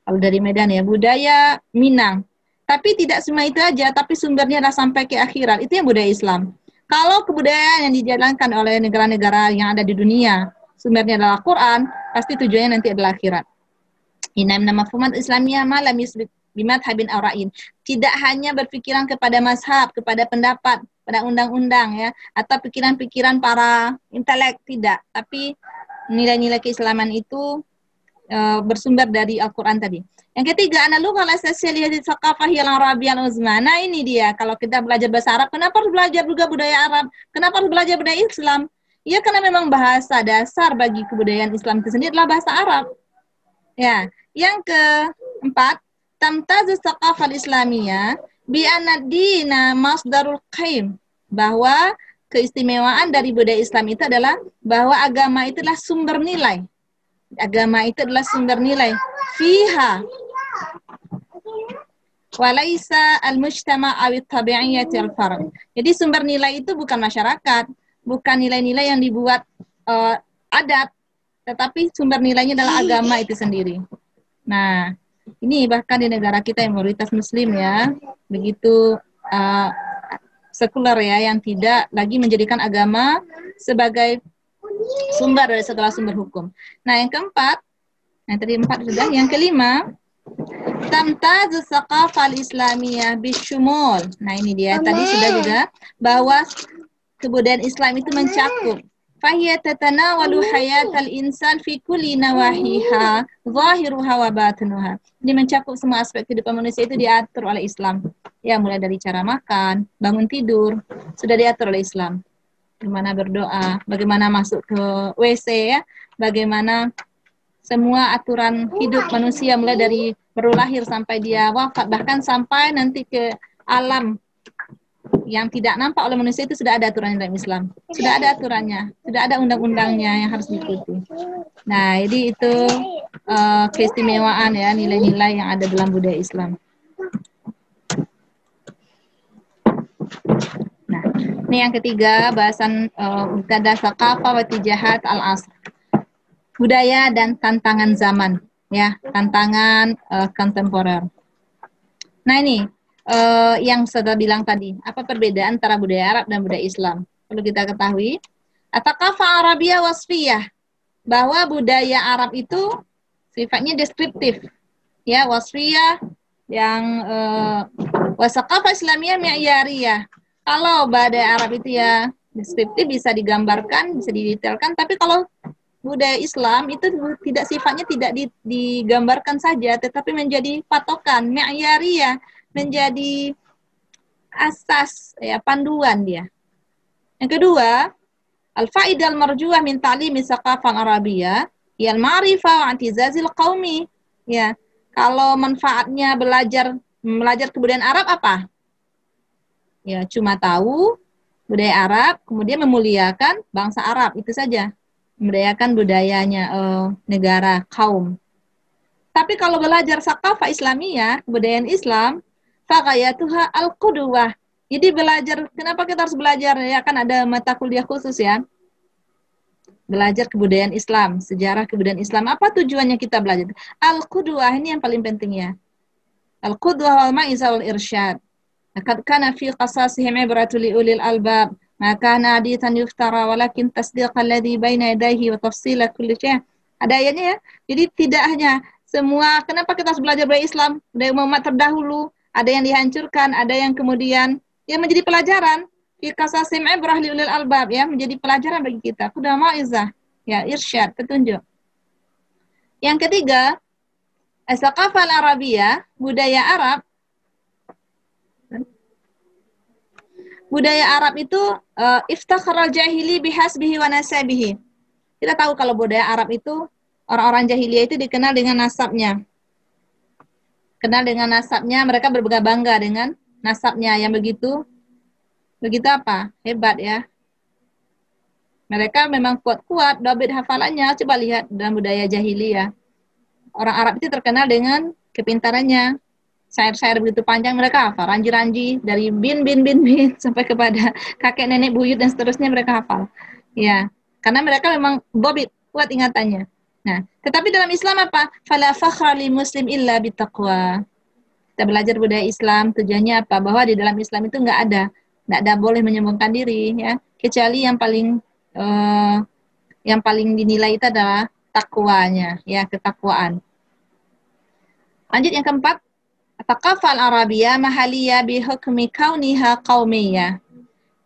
kalau dari Medan ya, budaya Minang. Tapi tidak semua itu aja, tapi sumbernya adalah sampai ke akhirat. Itu yang budaya Islam. Kalau kebudayaan yang dijalankan oleh negara-negara yang ada di dunia, sumbernya adalah Quran, pasti tujuannya nanti adalah akhirat. Inna mafhumat Islamiyah ma lam yusbit bimadhabin aura'in. Tidak hanya berpikiran kepada mazhab, kepada pendapat, pada undang-undang ya, atau pikiran-pikiran para intelek, tidak. Tapi nilai-nilai keislaman itu bersumber dari Al-Quran tadi. Yang ketiga, analughah al-asasiyah di thaqafah al arabiyyah al-uzma. Nah, ini dia. Kalau kita belajar bahasa Arab, kenapa harus belajar juga budaya Arab? Kenapa harus belajar budaya Islam? Ya, karena memang bahasa dasar bagi kebudayaan Islam itu sendiri adalah bahasa Arab. Ya, yang keempat, tamtazu thaqafah al-islamiyah bi anna ad-dina masdarul qaim. Bahwa keistimewaan dari budaya Islam itu adalah bahwa agama itu adalah sumber nilai. Agama itu adalah sumber nilai. Fiha walaisa al-mujtama' aw at-tabi'iyyah al-fard. Jadi sumber nilai itu bukan masyarakat, bukan nilai-nilai yang dibuat adat, tetapi sumber nilainya adalah agama itu sendiri. Nah, ini bahkan di negara kita yang mayoritas muslim ya, begitu sekuler ya, yang tidak lagi menjadikan agama sebagai sumber dari segala sumber hukum. Nah, yang keempat, yang tadi 4 sudah, yang kelima, tamtazu thaqafah al-islamiyah bisyumul. Nah, ini dia tadi sudah juga, bahwa kebudayaan Islam itu mencakup fahiya tatanawalu hayatal insan fi kulli nawahiha zahiruha wa batinuha. Ini mencakup semua aspek kehidupan manusia itu diatur oleh Islam. Ya, mulai dari cara makan, bangun tidur, sudah diatur oleh Islam. Bagaimana berdoa, bagaimana masuk ke WC ya, bagaimana semua aturan hidup manusia mulai dari baru lahir sampai dia wafat, bahkan sampai nanti ke alam yang tidak nampak oleh manusia itu sudah ada aturannya dalam Islam. Sudah ada aturannya, sudah ada undang-undangnya yang harus diikuti. Nah, jadi itu keistimewaan ya, nilai-nilai yang ada dalam budaya Islam. Nah, ini yang ketiga, bahasan mubtada thaqafah wa tijahat al-asr. Budaya dan tantangan zaman, ya, tantangan kontemporer. Nah, ini yang saya bilang tadi, apa perbedaan antara budaya Arab dan budaya Islam? Perlu kita ketahui, thaqafah Arabiyah wasfiyah, bahwa budaya Arab itu sifatnya deskriptif, ya, wasfiyah, yang wasaqafah Islamiyah mi'yariyah. Kalau budaya Arab itu ya deskriptif, bisa digambarkan, bisa didetailkan, tapi kalau budaya Islam itu tidak, sifatnya tidak digambarkan saja, tetapi menjadi patokan, mi'yariyah, menjadi asas ya, panduan dia. Yang kedua, al-faidah al-marjuah min ta'limi thaqafah Arabiyah yal ma'rifah wa i'tizazil qaumi. Ya, kalau manfaatnya belajar kebudayaan Arab apa? Ya, cuma tahu budaya Arab, kemudian memuliakan bangsa Arab, itu saja. Memuliakan budayanya negara, kaum. Tapi kalau belajar thaqafah Islamiyah, kebudayaan Islam, faqayatuha al-qudwah. Jadi belajar, kenapa kita harus belajar? Ya kan ada mata kuliah khusus ya. Belajar kebudayaan Islam, sejarah kebudayaan Islam. Apa tujuannya kita belajar? Al-qudwah, ini yang paling penting ya. Al-qudwah wal ma'izah wal irsyad. Laqad kana fi qasasihim ibratul li ulil albab. Ma kana hadithan yuftara walakin tasdiqal ladzi baina yadayhi wa tafsila kulli syai'. Ada ayatnya ya. Jadi tidak hanya semua, kenapa kita harus belajar budaya Islam, budaya umat terdahulu, ada yang dihancurkan, ada yang kemudian yang menjadi pelajaran. Fi qasasim ibrah li ulil albab, ya, menjadi pelajaran bagi kita. Kuda ma'izah, ya, irsyad, petunjuk. Yang ketiga, as-thaqafah al-arabiyah, budaya Arab. Budaya Arab itu iftakhar al-jahili bihasbihi wa nasabihi. Kita tahu kalau budaya Arab itu orang-orang jahiliyah itu dikenal dengan nasabnya. Kenal dengan nasabnya, mereka berbangga dengan nasabnya yang begitu apa? Hebat ya. Mereka memang kuat-kuat, dobit hafalannya. Coba lihat dalam budaya jahiliyah. Orang Arab itu terkenal dengan kepintarannya. Syair-syair begitu panjang mereka hafal. Ranji-ranji dari bin sampai kepada kakek nenek buyut dan seterusnya mereka hafal. Ya, karena mereka memang dobit, kuat ingatannya. Nah, tetapi dalam Islam apa? Fala fakhra li muslim illa bitaqwa. Kita belajar budaya Islam, tujuannya apa? Bahwa di dalam Islam itu nggak ada boleh menyombongkan diri, ya. Kecuali yang paling dinilai itu adalah takwanya, ya, ketakwaan. Lanjut yang keempat, thaqafah al-arabiyah mahaliyah bi hukmi kauniha qaumiyah.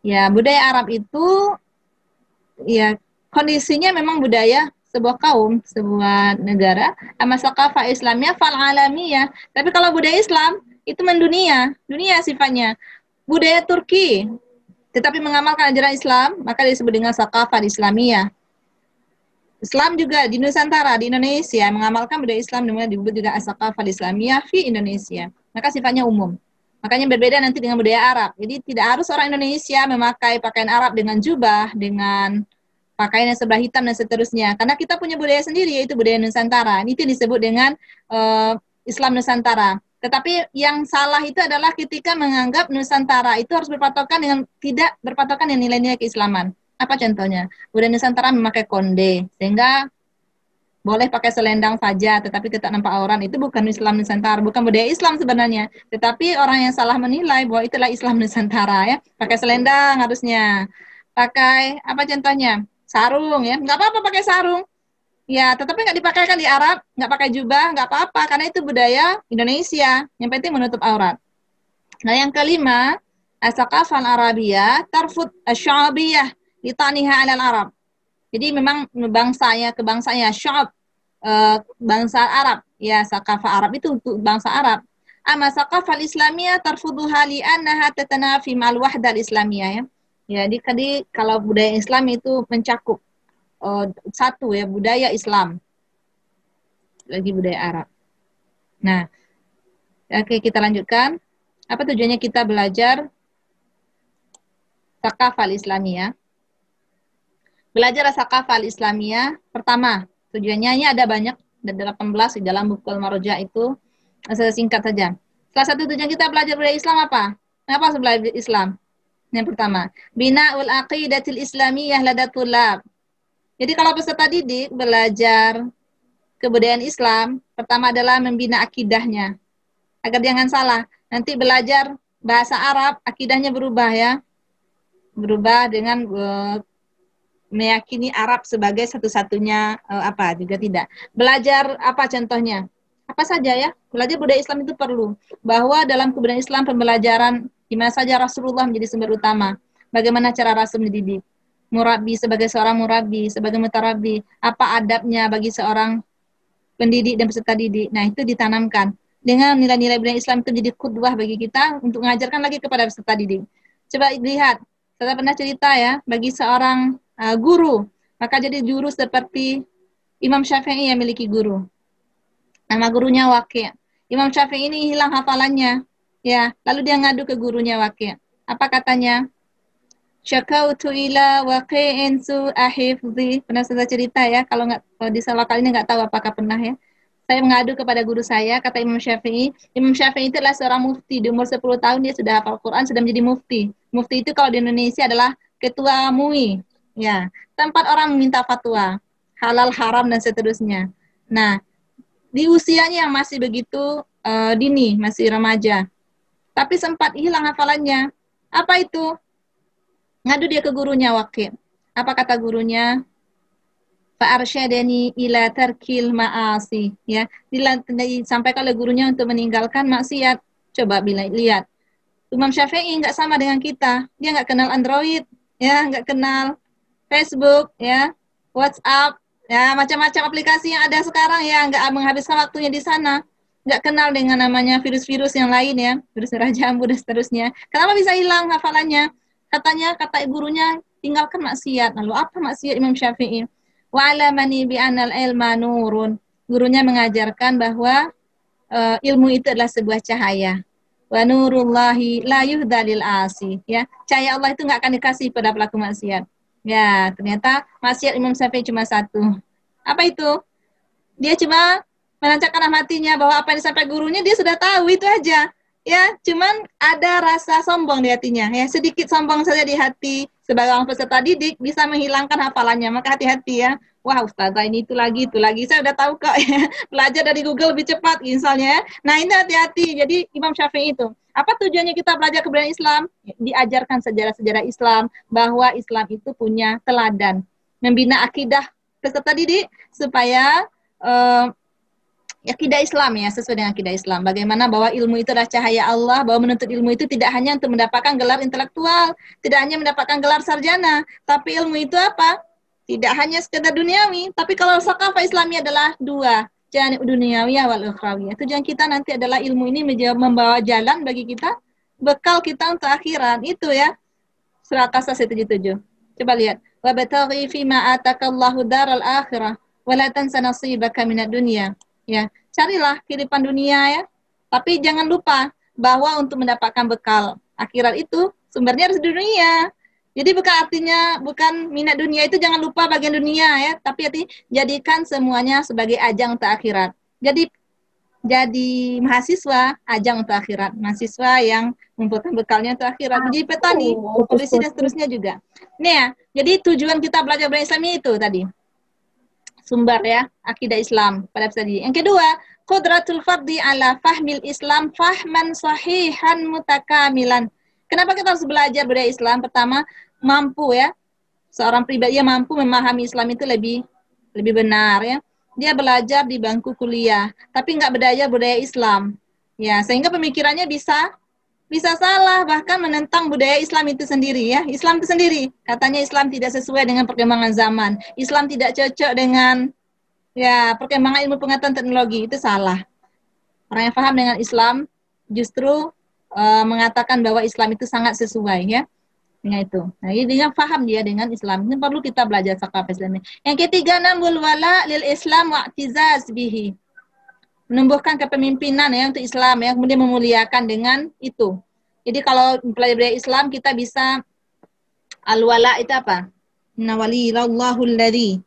Ya, budaya Arab itu ya kondisinya memang budaya sebuah kaum, sebuah negara, ama saqafah Islamiyah fal alamiyah. Tapi kalau budaya Islam itu mendunia, dunia sifatnya. Budaya Turki tetapi mengamalkan ajaran Islam, maka disebut dengan saqafah Islamiyah. Islam juga di Nusantara, di Indonesia mengamalkan budaya Islam, namanya disebut juga as-saqafah Islamiyah fi Indonesia. Maka sifatnya umum. Makanya berbeda nanti dengan budaya Arab. Jadi tidak harus orang Indonesia memakai pakaian Arab dengan jubah, dengan pakaian yang sebelah hitam dan seterusnya. Karena kita punya budaya sendiri, yaitu budaya Nusantara. Ini itu disebut dengan Islam Nusantara. Tetapi yang salah itu adalah ketika menganggap Nusantara itu harus berpatokan dengan, tidak berpatokan dengan nilai-nilai keislaman. Apa contohnya? Budaya Nusantara memakai konde, sehingga boleh pakai selendang saja, tetapi tidak nampak aurat. Itu bukan Islam Nusantara, bukan budaya Islam sebenarnya. Tetapi orang yang salah menilai bahwa itulah Islam Nusantara, ya. Pakai selendang harusnya. Pakai, apa contohnya? Sarung, ya. Nggak apa-apa pakai sarung. Ya, tetapi nggak dipakaikan di Arab, nggak pakai jubah, nggak apa-apa, karena itu budaya Indonesia. Yang penting menutup aurat. Nah, yang kelima, as-saqafah al-arabiyah tarfud asy-sya'biyah litaniha 'alal Arab. Jadi memang kebangsanya sya'ab, bangsa Arab. Ya, saqafah Arab itu untuk bangsa Arab. Amma saqafah al-islamiyah tarfuduha li'annaha tatanafi ma'al wahdah al-islamiyah, ya. Ya, jadi kalau budaya Islam itu mencakup satu, ya, budaya Islam lagi budaya Arab. Nah, oke, kita lanjutkan. Apa tujuannya kita belajar Saqafah Islamiyah? Belajar Saqafah Islamiyah, pertama, tujuannya ini ada banyak, ada 18 di dalam buku Al-Marja itu, saya singkat saja. Salah satu tujuan kita belajar budaya Islam apa? Kenapa harus belajar Islam? Yang pertama, bina'ul aqidatil islamiyah ladatulab. Jadi kalau peserta didik belajar kebudayaan Islam, pertama adalah membina akidahnya. Agar jangan salah, nanti belajar bahasa Arab, akidahnya berubah, ya. Berubah dengan meyakini Arab sebagai satu-satunya apa, juga tidak. Belajar apa contohnya? Apa saja, ya. Belajar budaya Islam itu perlu. Bahwa dalam kebudayaan Islam pembelajaran di mana saja Rasulullah menjadi sumber utama. Bagaimana cara Rasul mendidik? Murabi sebagai seorang murabi, sebagai mutarabi, apa adabnya bagi seorang pendidik dan peserta didik. Nah, itu ditanamkan. Dengan nilai-nilai budaya Islam itu jadi qudwah bagi kita untuk mengajarkan lagi kepada peserta didik. Coba lihat, saya pernah cerita, ya, bagi seorang guru, maka jadi guru seperti Imam Syafi'i yang memiliki guru. Nama gurunya Waqi'. Imam Syafi'i ini hilang hafalannya, ya. Lalu dia ngadu ke gurunya Waqi'. Apa katanya? Syakautu ila waqi'in su'a hifdzi. Pernah saya cerita, ya, kalau di salah kali ini nggak tahu apakah pernah, ya. Saya mengadu kepada guru saya, kata Imam Syafi'i. Imam Syafi'i itu adalah seorang mufti. Di umur 10 tahun dia sudah hafal Quran, sudah menjadi mufti. Mufti itu kalau di Indonesia adalah ketua MUI, ya. Tempat orang meminta fatwa, halal, haram, dan seterusnya. Nah, di usianya yang masih begitu dini, masih remaja. Tapi sempat hilang hafalannya. Apa itu? Ngadu dia ke gurunya Waqi'. Apa kata gurunya? Fa'arsyadani ila tarkil ma'asi, ya. Disampaikan oleh gurunya untuk meninggalkan maksiat. Coba lihat. Imam Syafi'i nggak sama dengan kita. Dia nggak kenal Android, ya, nggak kenal Facebook, ya, WhatsApp, ya, macam-macam aplikasi yang ada sekarang, ya, nggak menghabiskan waktunya di sana. Nggak kenal dengan namanya virus-virus yang lain, ya, virus merah jambu dan seterusnya. Kenapa bisa hilang hafalannya? Katanya, kata gurunya, tinggalkan maksiat. Lalu apa maksiat Imam Syafi'i? Wa'alamani bi'anal ilma nurun. Gurunya mengajarkan bahwa ilmu itu adalah sebuah cahaya. Wa nurullahi la yuhdalil asi. Ya, cahaya Allah itu nggak akan dikasih pada pelaku maksiat. Ya, ternyata maksiat Imam Syafi'i cuma satu. Apa itu? Dia cuma menancapkan hatinya bahwa apa yang disampaikan gurunya dia sudah tahu, itu aja. Ya, cuman ada rasa sombong di hatinya. Ya, sedikit sombong saja di hati sebagai orang peserta didik bisa menghilangkan hafalannya. Maka hati-hati, ya. Wah, ustazah ini itu lagi. Saya udah tahu kok, ya. Belajar dari Google lebih cepat misalnya. Nah, ini hati-hati. Jadi Imam Syafi'i itu. Apa tujuannya kita belajar kebudayaan Islam? Diajarkan sejarah-sejarah Islam, bahwa Islam itu punya teladan. Membina akidah peserta didik supaya akidah Islam, ya, sesuai dengan akidah Islam. Bagaimana bahwa ilmu itu adalah cahaya Allah, bahwa menuntut ilmu itu tidak hanya untuk mendapatkan gelar intelektual, tidak hanya mendapatkan gelar sarjana, tapi ilmu itu apa? Tidak hanya sekedar duniawi, tapi kalau sakafah Islami adalah dua, janib duniawiyah wal ukhrawiyah. Tujuan kita nanti adalah ilmu ini membawa jalan bagi kita, bekal kita untuk akhirat. Itu ya, surah Qasas 77. Coba lihat. Wabtaghi fima atakallahu daral akhirah wa la tansa nasibaka minad dunya. Ya, carilah kehidupan dunia ya. Tapi jangan lupa bahwa untuk mendapatkan bekal akhirat itu sumbernya harus di dunia. Jadi bukan artinya bukan minat dunia itu jangan lupa bagian dunia ya, tapi jadikan semuanya sebagai ajang untuk akhirat. Jadi mahasiswa ajang untuk akhirat, mahasiswa yang membutuhkan bekalnya untuk akhirat. Jadi petani, polisi dan seterusnya juga. Nih ya, jadi tujuan kita belajar berislam itu tadi. Sumber ya, akidah Islam pada tadi. Yang kedua, qudratul fardhi ala fahmil Islam fahman sahihan mutakamilan. Kenapa kita harus belajar budaya Islam? Pertama, mampu ya. Seorang pribadi yang mampu memahami Islam itu lebih benar ya. Dia belajar di bangku kuliah, tapi nggak belajar budaya Islam. Ya, sehingga pemikirannya bisa salah, bahkan menentang budaya Islam itu sendiri ya. Islam itu sendiri, katanya Islam tidak sesuai dengan perkembangan zaman. Islam tidak cocok dengan ya perkembangan ilmu pengetahuan teknologi, itu salah. Orang yang paham dengan Islam justru mengatakan bahwa Islam itu sangat sesuai ya dengan itu. Nah, ini dengan paham dia dengan Islam. Ini perlu kita belajar sakafah Islam. Yang ketiga, nambul wala lil Islam wa i'tizaz bihi. Menumbuhkan kepemimpinan ya untuk Islam ya, kemudian memuliakan dengan itu. Jadi kalau mempelajari Islam kita bisa al-wala itu apa? Inna waliyallahu alladzi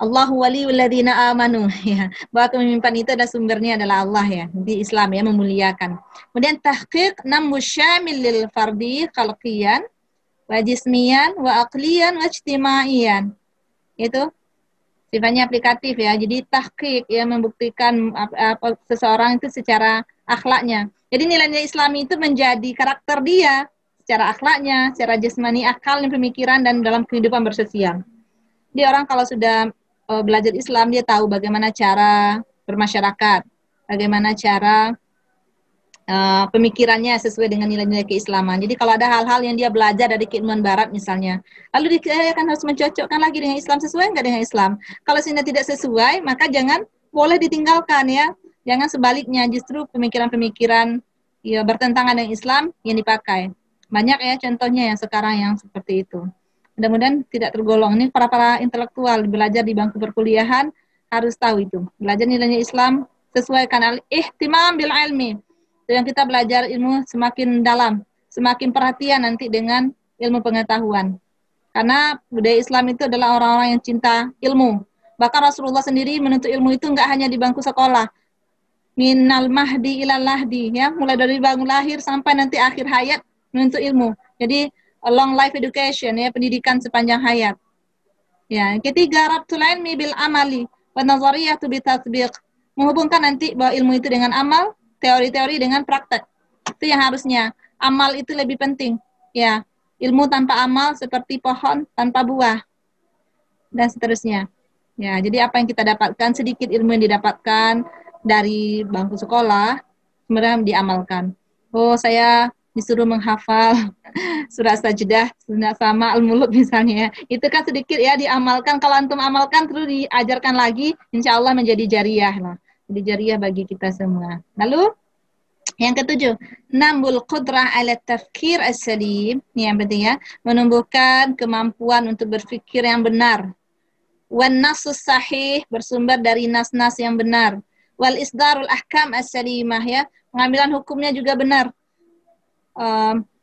Allahu waliyul ladzina amanu ya. Bahwa kepemimpinan itu ada sumbernya adalah Allah ya. Di Islam ya memuliakan. Kemudian tahqiq namu syamil lil fardi khalqiyan wa jismiyan wa aqliyan wa ijtimaiyan. Itu sifatnya aplikatif ya. Jadi tahqiq ya membuktikan seseorang itu secara akhlaknya. Jadi nilai-nilai Islami itu menjadi karakter dia secara akhlaknya, secara jasmani, akal, dan pemikiran dan dalam kehidupan bersosial. Dia orang kalau sudah belajar Islam, dia tahu bagaimana cara bermasyarakat, bagaimana cara pemikirannya sesuai dengan nilai-nilai keislaman. Jadi kalau ada hal-hal yang dia belajar dari keilmuan barat misalnya, lalu dia akan harus mencocokkan lagi dengan Islam, sesuai nggak dengan Islam. Kalau sehingga tidak sesuai, maka jangan boleh ditinggalkan ya. Jangan sebaliknya, justru pemikiran-pemikiran ya bertentangan dengan Islam yang dipakai. Banyak ya contohnya yang sekarang yang seperti itu. Mudah-mudahan tidak tergolong. Ini para intelektual belajar di bangku perkuliahan harus tahu itu. Belajar nilainya Islam sesuaikan al-ihtimam bil ilmi. Yang kita belajar ilmu semakin dalam, semakin perhatian nanti dengan ilmu pengetahuan. Karena budaya Islam itu adalah orang-orang yang cinta ilmu. Bahkan Rasulullah sendiri menuntut ilmu itu enggak hanya di bangku sekolah. Minal mahdi ilal lahdi ya, mulai dari bangun lahir sampai nanti akhir hayat menuntut ilmu. Jadi long life education ya, pendidikan sepanjang hayat. Ya, yang ketiga rabtul ilmi bil amali wa nazariyatu bi tatbiq. Menghubungkan nanti bahwa ilmu itu dengan amal, teori-teori dengan praktek. Itu yang harusnya. Amal itu lebih penting. Ya, ilmu tanpa amal seperti pohon tanpa buah. Dan seterusnya. Ya, jadi apa yang kita dapatkan, sedikit ilmu yang didapatkan dari bangku sekolah, kemudian diamalkan. Oh, saya disuruh menghafal surah Sajdah, surah sama Al-Mulk misalnya. Itu kan sedikit ya diamalkan. Kalau antum amalkan terus diajarkan lagi, insya Allah menjadi jariyah lah. Jadi jariyah bagi kita semua. Lalu yang ketujuh, nambul qudrah ala tafkir as-salim. Ini yang penting ya, menumbuhkan kemampuan untuk berpikir yang benar. Wan nasus sahih, bersumber dari nas-nas yang benar. Wal isdarul ahkam as-salimah ya, pengambilan hukumnya juga benar.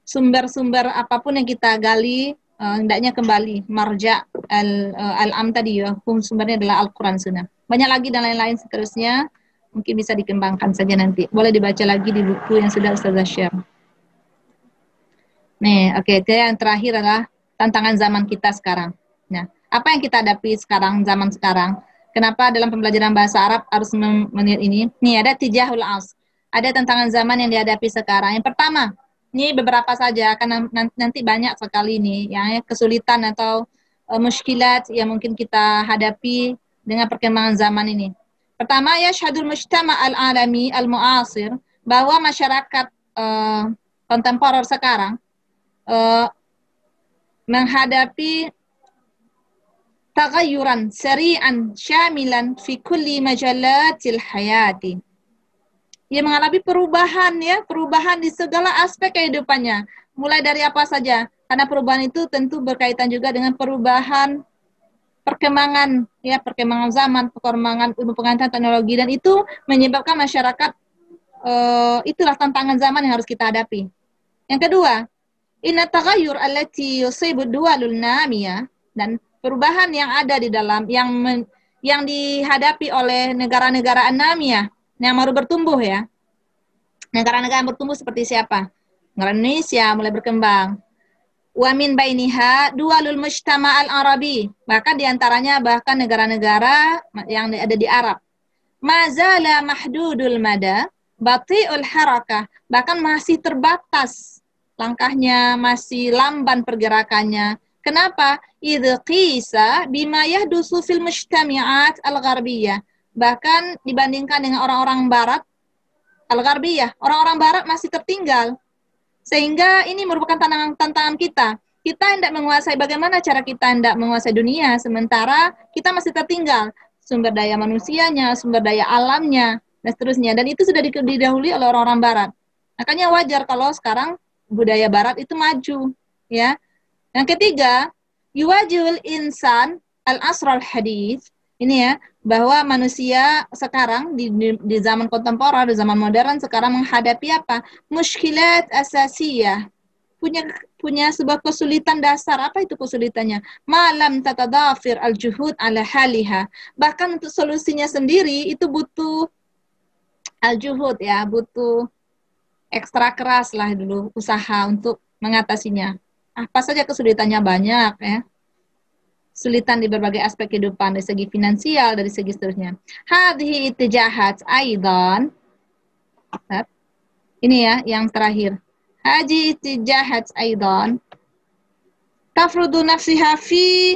Sumber-sumber apapun yang kita gali hendaknya kembali marja al-am tadi ya, hukum sumbernya adalah Al-Quran Sunnah. Banyak lagi dan lain-lain seterusnya, mungkin bisa dikembangkan saja nanti. Boleh dibaca lagi di buku yang sudah Ustazah share. Nih, oke, yang terakhir adalah tantangan zaman kita sekarang. Nah, apa yang kita hadapi sekarang, zaman sekarang? Kenapa dalam pembelajaran bahasa Arab harus melihat ini? Nih, ada tijahul as. Ada tantangan zaman yang dihadapi sekarang. Yang pertama, ini beberapa saja, karena nanti banyak sekali nih, ya, kesulitan atau muskilat yang mungkin kita hadapi dengan perkembangan zaman ini. Pertama, ya syahadul mujtama al-alami al-mu'asir, bahwa masyarakat kontemporer sekarang menghadapi taghayyuran sari'an syamilan fi kulli majalatil hayati. Ia mengalami perubahan ya, perubahan di segala aspek kehidupannya. Mulai dari apa saja? Karena perubahan itu tentu berkaitan juga dengan perubahan perkembangan ya, perkembangan zaman, perkembangan ilmu pengetahuan teknologi, dan itu menyebabkan masyarakat itulah tantangan zaman yang harus kita hadapi. Yang kedua, inna taghayyur allati yusibu duwalul namiyah, dan perubahan yang ada di dalam yang dihadapi oleh negara-negara namiyah yang baru bertumbuh ya. Negara-negara yang bertumbuh seperti siapa? Negara Indonesia mulai berkembang. Wa min bainiha duwalul mujtama' al-arabi, bahkan diantaranya bahkan negara-negara yang ada di Arab. Mazala mahdudul mada, bati'ul harakah, bahkan masih terbatas langkahnya, masih lamban pergerakannya. Kenapa? Idh qisa bima yahdusu fil mujtami'at al-gharbiyah, bahkan dibandingkan dengan orang-orang barat al-gharbiyah, orang-orang barat masih tertinggal. Sehingga ini merupakan tantangan kita. Kita hendak menguasai, bagaimana cara kita hendak menguasai dunia, sementara kita masih tertinggal. Sumber daya manusianya, sumber daya alamnya, dan seterusnya. Dan itu sudah didahului oleh orang-orang barat. Makanya wajar kalau sekarang budaya barat itu maju. Ya. Yang ketiga, yuwajul insan al-asral hadith. Ini ya, bahwa manusia sekarang di zaman kontemporer, di zaman modern sekarang menghadapi apa? Mushkilat asasiyah. Punya sebuah kesulitan dasar. Apa itu kesulitannya? Malam tatadafir al-juhud ala haliha. Bahkan untuk solusinya sendiri itu butuh al-juhud ya, butuh ekstra keras lah dulu usaha untuk mengatasinya. Apa saja kesulitannya? Banyak ya. Kesulitan di berbagai aspek kehidupan, dari segi finansial, dari segi seterusnya. Hadhihi ittijahat aidan. Ini ya yang terakhir. Hadhihi ittijahat aidan tafrudu nafsiha fi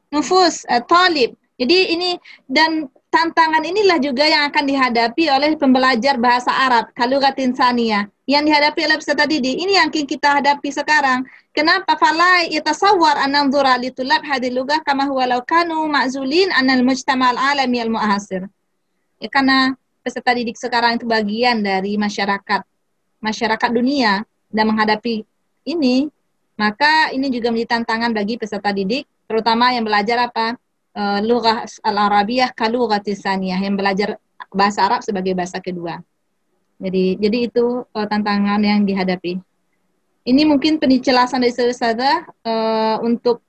nufus talib. Jadi ini, dan tantangan inilah juga yang akan dihadapi oleh pembelajar bahasa Arab, kalugatin saniyah, yang dihadapi oleh peserta didik. Ini yang kita hadapi sekarang. Kenapa? Fala yatasawwar an nanzura li tulab hadhihi lugah kama huwa law kanu ma'zulin anal mujtama' al-alami al-mu'asir. Ya, karena peserta didik sekarang itu bagian dari masyarakat dunia, dan menghadapi ini, maka ini juga menjadi tantangan bagi peserta didik, terutama yang belajar apa? Lughah al-arabiyah kalughatis saniyah, yang belajar bahasa Arab sebagai bahasa kedua. Jadi itu tantangan yang dihadapi. Ini mungkin penjelasan dari saya. Untuk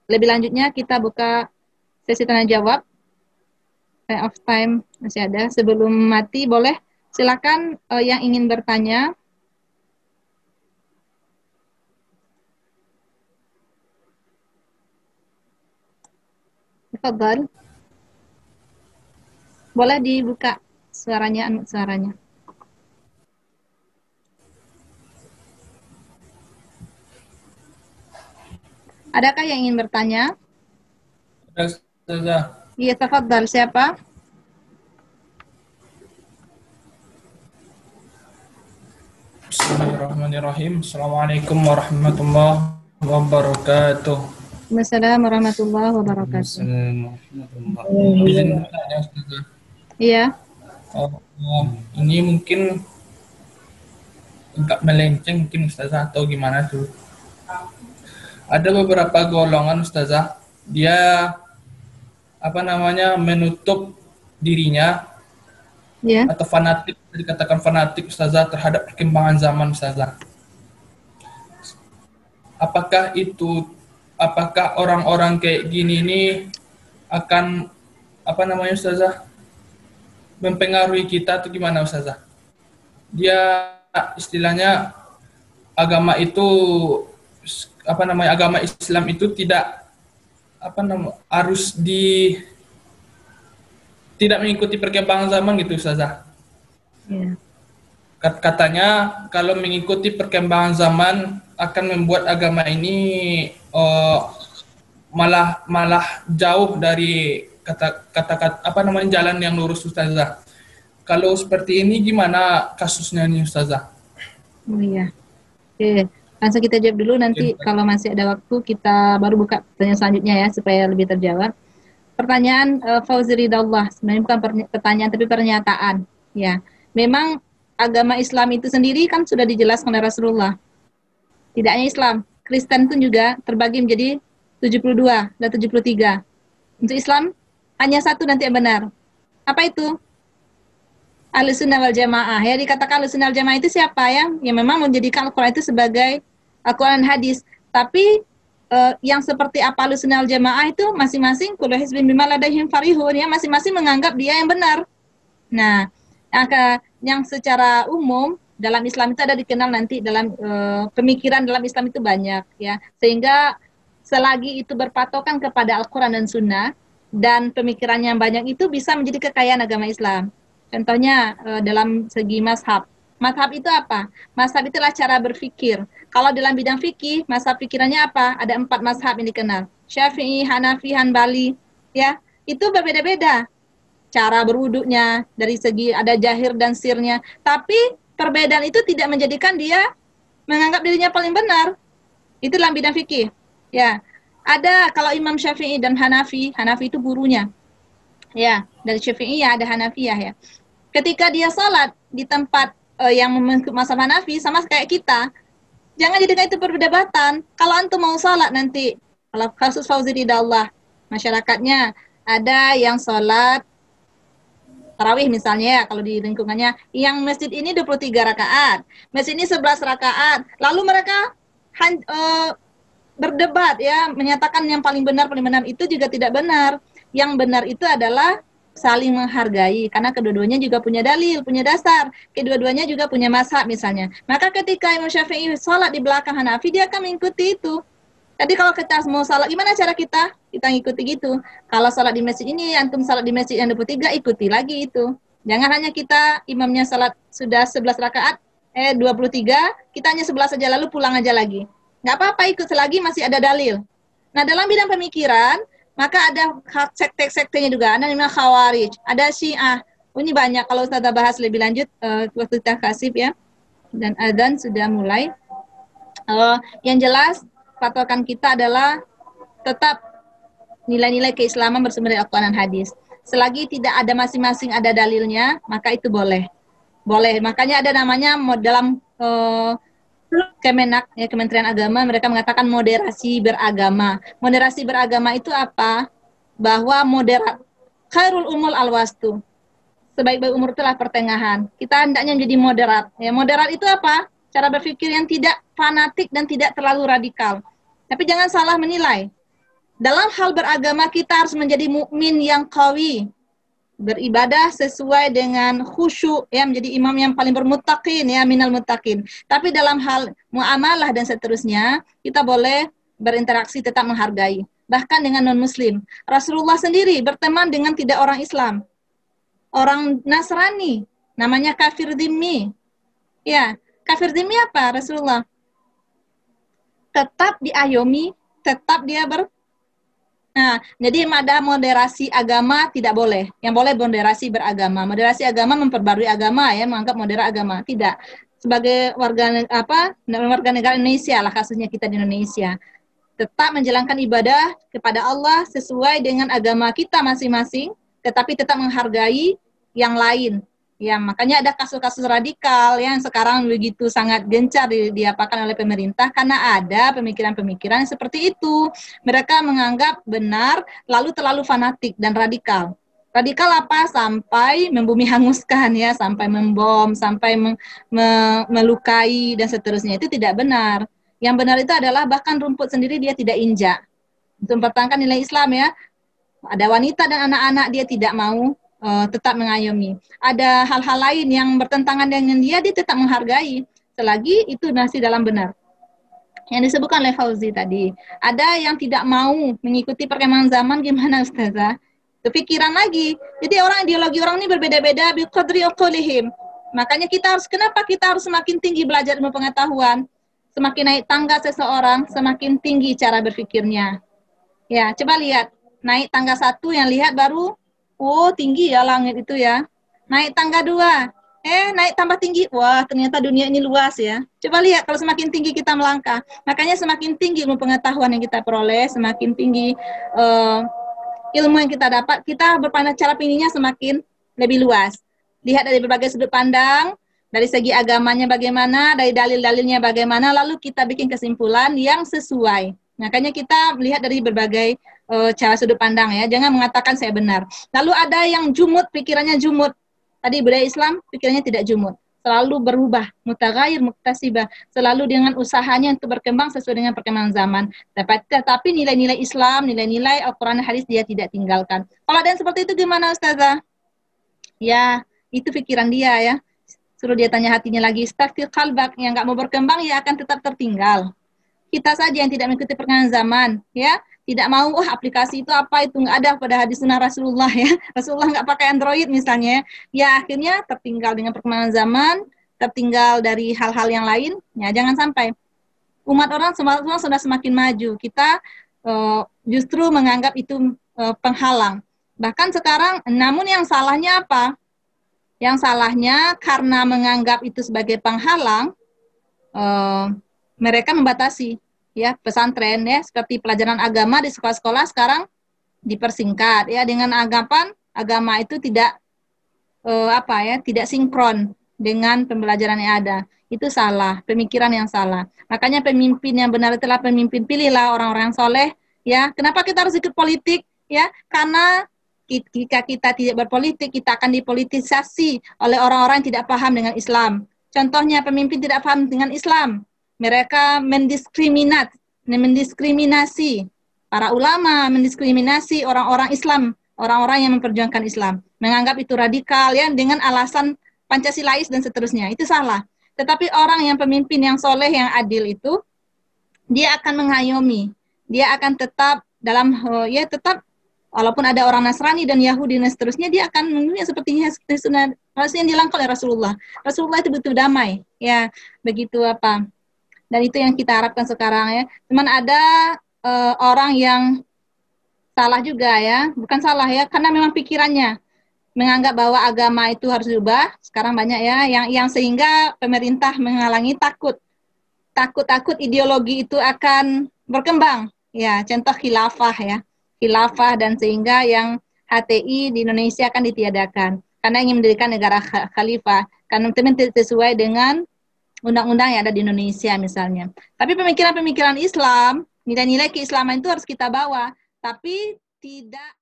lebih lanjutnya kita buka sesi tanya jawab. Of time masih ada. Sebelum mati boleh silakan yang ingin bertanya. Tafadhal. Boleh dibuka suaranya, suaranya. Adakah yang ingin bertanya? Iya, tafadhal. Siapa? Bismillahirrahmanirrahim. Assalamualaikum warahmatullahi wabarakatuh. Waalaikumsalam warahmatullahi wabarakatuh. Izin bertanya, Ustazah. Iya. Ini mungkin agak melenceng mungkin Ustazah, atau gimana tuh? Ada beberapa golongan Ustazah, dia menutup dirinya, atau fanatik, dikatakan fanatik Ustazah terhadap perkembangan zaman Ustazah. Apakah orang-orang kayak gini ini akan Ustazah mempengaruhi kita atau gimana Ustazah? Dia istilahnya agama Islam itu tidak tidak mengikuti perkembangan zaman gitu Ustazah. Katanya kalau mengikuti perkembangan zaman akan membuat agama ini malah jauh dari jalan yang lurus Ustazah. Kalau seperti ini gimana kasusnya nih Ustazah? Oh iya. Oke. Langsung kita jawab dulu, nanti kalau masih ada waktu kita baru buka pertanyaan selanjutnya ya, supaya lebih terjawab. Pertanyaan Fauzi Ridallah, sebenarnya bukan pertanyaan tapi pernyataan. Ya, memang agama Islam itu sendiri kan sudah dijelaskan oleh Rasulullah. Tidak hanya Islam, Kristen pun juga terbagi menjadi 72 dan 73. Untuk Islam hanya satu nanti yang benar. Apa itu? Ahlussunnah wal Jamaah. Ya, dikatakan Ahlussunnah wal Jamaah itu siapa ya? Yang memang menjadikan Al-Quran itu sebagai Al-Quran hadis. Tapi yang seperti apa Ahlussunnah wal Jamaah itu masing-masing kullu hizbin bima ladaihim farihun, ya, masing-masing menganggap dia yang benar. Nah, yang secara umum dalam Islam itu ada dikenal nanti dalam pemikiran dalam Islam itu banyak ya. Sehingga selagi itu berpatokan kepada Al-Quran dan Sunnah dan pemikirannya yang banyak itu bisa menjadi kekayaan agama Islam. Contohnya dalam segi mazhab. Mazhab itu apa? Mazhab itulah cara berpikir. Kalau dalam bidang fikih, mazhab pikirannya apa? Ada 4 mazhab yang dikenal. Syafi'i, Hanafi, Hanbali. Ya, itu berbeda-beda. Cara berwuduknya, dari segi ada jahir dan sirnya. Tapi perbedaan itu tidak menjadikan dia menganggap dirinya paling benar. Itu dalam bidang fikih. Ya, ada kalau Imam Syafi'i dan Hanafi, Hanafi itu gurunya. Ya, dari Syafi'iyah ada Hanafiyah ya. Ketika dia sholat di tempat yang mengikut mazhab Hanafi sama kayak kita, jangan jadikan itu perdebatan. Kalau antum mau sholat nanti, kalau kasus Fauzi Ridallah, masyarakatnya ada yang sholat tarawih misalnya ya, kalau di lingkungannya, yang masjid ini 23 rakaat, masjid ini 11 rakaat, lalu mereka berdebat ya, menyatakan yang paling benar itu juga tidak benar. Yang benar itu adalah saling menghargai, karena kedua-duanya juga punya dalil, punya dasar, kedua-duanya juga punya mazhab misalnya. Maka ketika Imam Syafi'i sholat di belakang Hanafi, dia akan mengikuti itu. Jadi kalau kita mau sholat, gimana cara kita? Kita ngikuti gitu. Kalau sholat di masjid ini, antum sholat di masjid yang 23, ikuti lagi itu. Jangan hanya kita, imamnya sholat sudah 11 rakaat, 23, kita hanya 11 saja lalu pulang aja lagi. Nggak apa-apa, ikut selagi masih ada dalil. Nah, dalam bidang pemikiran, maka ada sekte-sektenya juga. Ada namanya Khawarij, ada Syiah. Ini banyak, kalau Ustazah bahas lebih lanjut, waktu kita kasih ya. Dan adzan sudah mulai. Yang jelas, patokan kita adalah tetap nilai-nilai keislaman bersumber dari Al-Quran dan hadis. Selagi tidak ada masing-masing ada dalilnya, maka itu boleh. Boleh. Makanya ada namanya dalam Kemenak, ya, Kementerian Agama, mereka mengatakan moderasi beragama. Moderasi beragama itu apa? Bahwa moderat. Khairul umul al-wastu. Sebaik-baik umur itulah pertengahan. Kita hendaknya menjadi moderat. Ya, moderat itu apa? Cara berpikir yang tidak fanatik dan tidak terlalu radikal. Tapi jangan salah menilai. Dalam hal beragama kita harus menjadi mukmin yang qawi, beribadah sesuai dengan khusyuk, ya, menjadi imam yang paling bermuttaqin, ya, minal muttaqin. Tapi dalam hal muamalah dan seterusnya, kita boleh berinteraksi, tetap menghargai. Bahkan dengan non-muslim. Rasulullah sendiri berteman dengan tidak orang Islam. Orang Nasrani, namanya kafir dhimmi. Ya, kafir dhimmi apa Rasulullah? Tetap diayomi, tetap dia Nah, jadi ada moderasi agama tidak boleh. Yang boleh moderasi beragama. Moderasi agama memperbarui agama, ya, menganggap moderat agama. Tidak. Sebagai warga negara Indonesia lah, kasusnya kita di Indonesia. Tetap menjalankan ibadah kepada Allah sesuai dengan agama kita masing-masing, tetapi tetap menghargai yang lain. Ya, makanya ada kasus-kasus radikal yang sekarang begitu sangat gencar diapakan oleh pemerintah karena ada pemikiran-pemikiran seperti itu. Mereka menganggap benar lalu terlalu fanatik dan radikal. Radikal apa? Sampai membumi hanguskan, ya, sampai membom, sampai melukai dan seterusnya. Itu tidak benar. Yang benar itu adalah bahkan rumput sendiri dia tidak injak. Untuk mempertahankan nilai Islam, ya. Ada wanita dan anak-anak dia tidak mau tetap mengayomi. Ada hal-hal lain yang bertentangan dengan dia tetap menghargai. Selagi itu masih dalam benar. Yang disebutkan oleh Fauzi tadi. Ada yang tidak mau mengikuti perkembangan zaman, gimana Ustazah? Kepikiran lagi. Jadi ideologi orang ini berbeda-beda biqadri uqulihim. Makanya kenapa kita harus semakin tinggi belajar ilmu pengetahuan? Semakin naik tangga seseorang, semakin tinggi cara berpikirnya. Ya, coba lihat. Naik tangga 1 yang lihat baru, oh tinggi ya langit itu ya. Naik tangga 2, naik tambah tinggi. Wah, ternyata dunia ini luas ya. Coba lihat kalau semakin tinggi kita melangkah. Makanya semakin tinggi ilmu pengetahuan yang kita peroleh, semakin tinggi ilmu yang kita dapat, kita berpandang cara pinginnya semakin lebih luas. Lihat dari berbagai sudut pandang, dari segi agamanya bagaimana, dari dalil-dalilnya bagaimana, lalu kita bikin kesimpulan yang sesuai. Makanya kita melihat dari berbagai cara sudut pandang ya, jangan mengatakan saya benar. Lalu ada yang jumud, pikirannya jumud. Tadi budaya Islam, pikirannya tidak jumud. Selalu berubah, mutaghayyir, muktasibah. Selalu dengan usahanya untuk berkembang sesuai dengan perkembangan zaman. Tetapi nilai-nilai Islam, nilai-nilai Al-Quran hadis dia tidak tinggalkan. Kalau ada yang seperti itu gimana Ustazah? Ya, itu pikiran dia ya. Suruh dia tanya hatinya lagi. Istafti qalbak, yang nggak mau berkembang ya akan tetap tertinggal. Kita saja yang tidak mengikuti perkembangan zaman, ya. Tidak mau, aplikasi itu apa, itu nggak ada pada hadis sunnah Rasulullah ya. Rasulullah nggak pakai Android misalnya. Ya akhirnya tertinggal dengan perkembangan zaman, tertinggal dari hal-hal yang lain. Ya jangan sampai. Umat orang semua sudah semakin maju. Kita justru menganggap itu penghalang. Bahkan sekarang, namun yang salahnya apa? Yang salahnya karena menganggap itu sebagai penghalang, mereka membatasi. Ya, pesantren ya, seperti pelajaran agama di sekolah-sekolah sekarang dipersingkat ya dengan anggapan agama itu tidak tidak sinkron dengan pembelajaran yang ada. Itu salah, pemikiran yang salah. Makanya pemimpin yang benar itulah pemimpin, pilihlah orang-orang yang soleh ya. Kenapa kita harus ikut politik ya? Karena jika kita tidak berpolitik, kita akan dipolitisasi oleh orang-orang yang tidak paham dengan Islam. Contohnya pemimpin tidak paham dengan Islam. Mereka mendiskriminasi para ulama, mendiskriminasi orang-orang Islam, orang-orang yang memperjuangkan Islam, menganggap itu radikal ya dengan alasan Pancasilais dan seterusnya. Itu salah. Tetapi orang yang pemimpin yang soleh, yang adil itu, dia akan mengayomi, dia akan tetap dalam tetap walaupun ada orang Nasrani dan Yahudi dan seterusnya, dia akan sepertinya sunnah yang dilangkau oleh Rasulullah. Rasulullah itu betul damai, ya begitu apa. Dan itu yang kita harapkan sekarang ya. Cuman ada orang yang salah juga ya, bukan salah ya, karena memang pikirannya menganggap bahwa agama itu harus diubah. Sekarang banyak ya, yang sehingga pemerintah menghalangi, takut ideologi itu akan berkembang. Ya, contoh khilafah ya, khilafah dan sehingga yang HTI di Indonesia akan ditiadakan karena ingin mendirikan negara khalifah, karena tidak sesuai dengan undang-undang yang ada di Indonesia misalnya. Tapi pemikiran-pemikiran Islam, nilai-nilai keislaman itu harus kita bawa, tapi tidak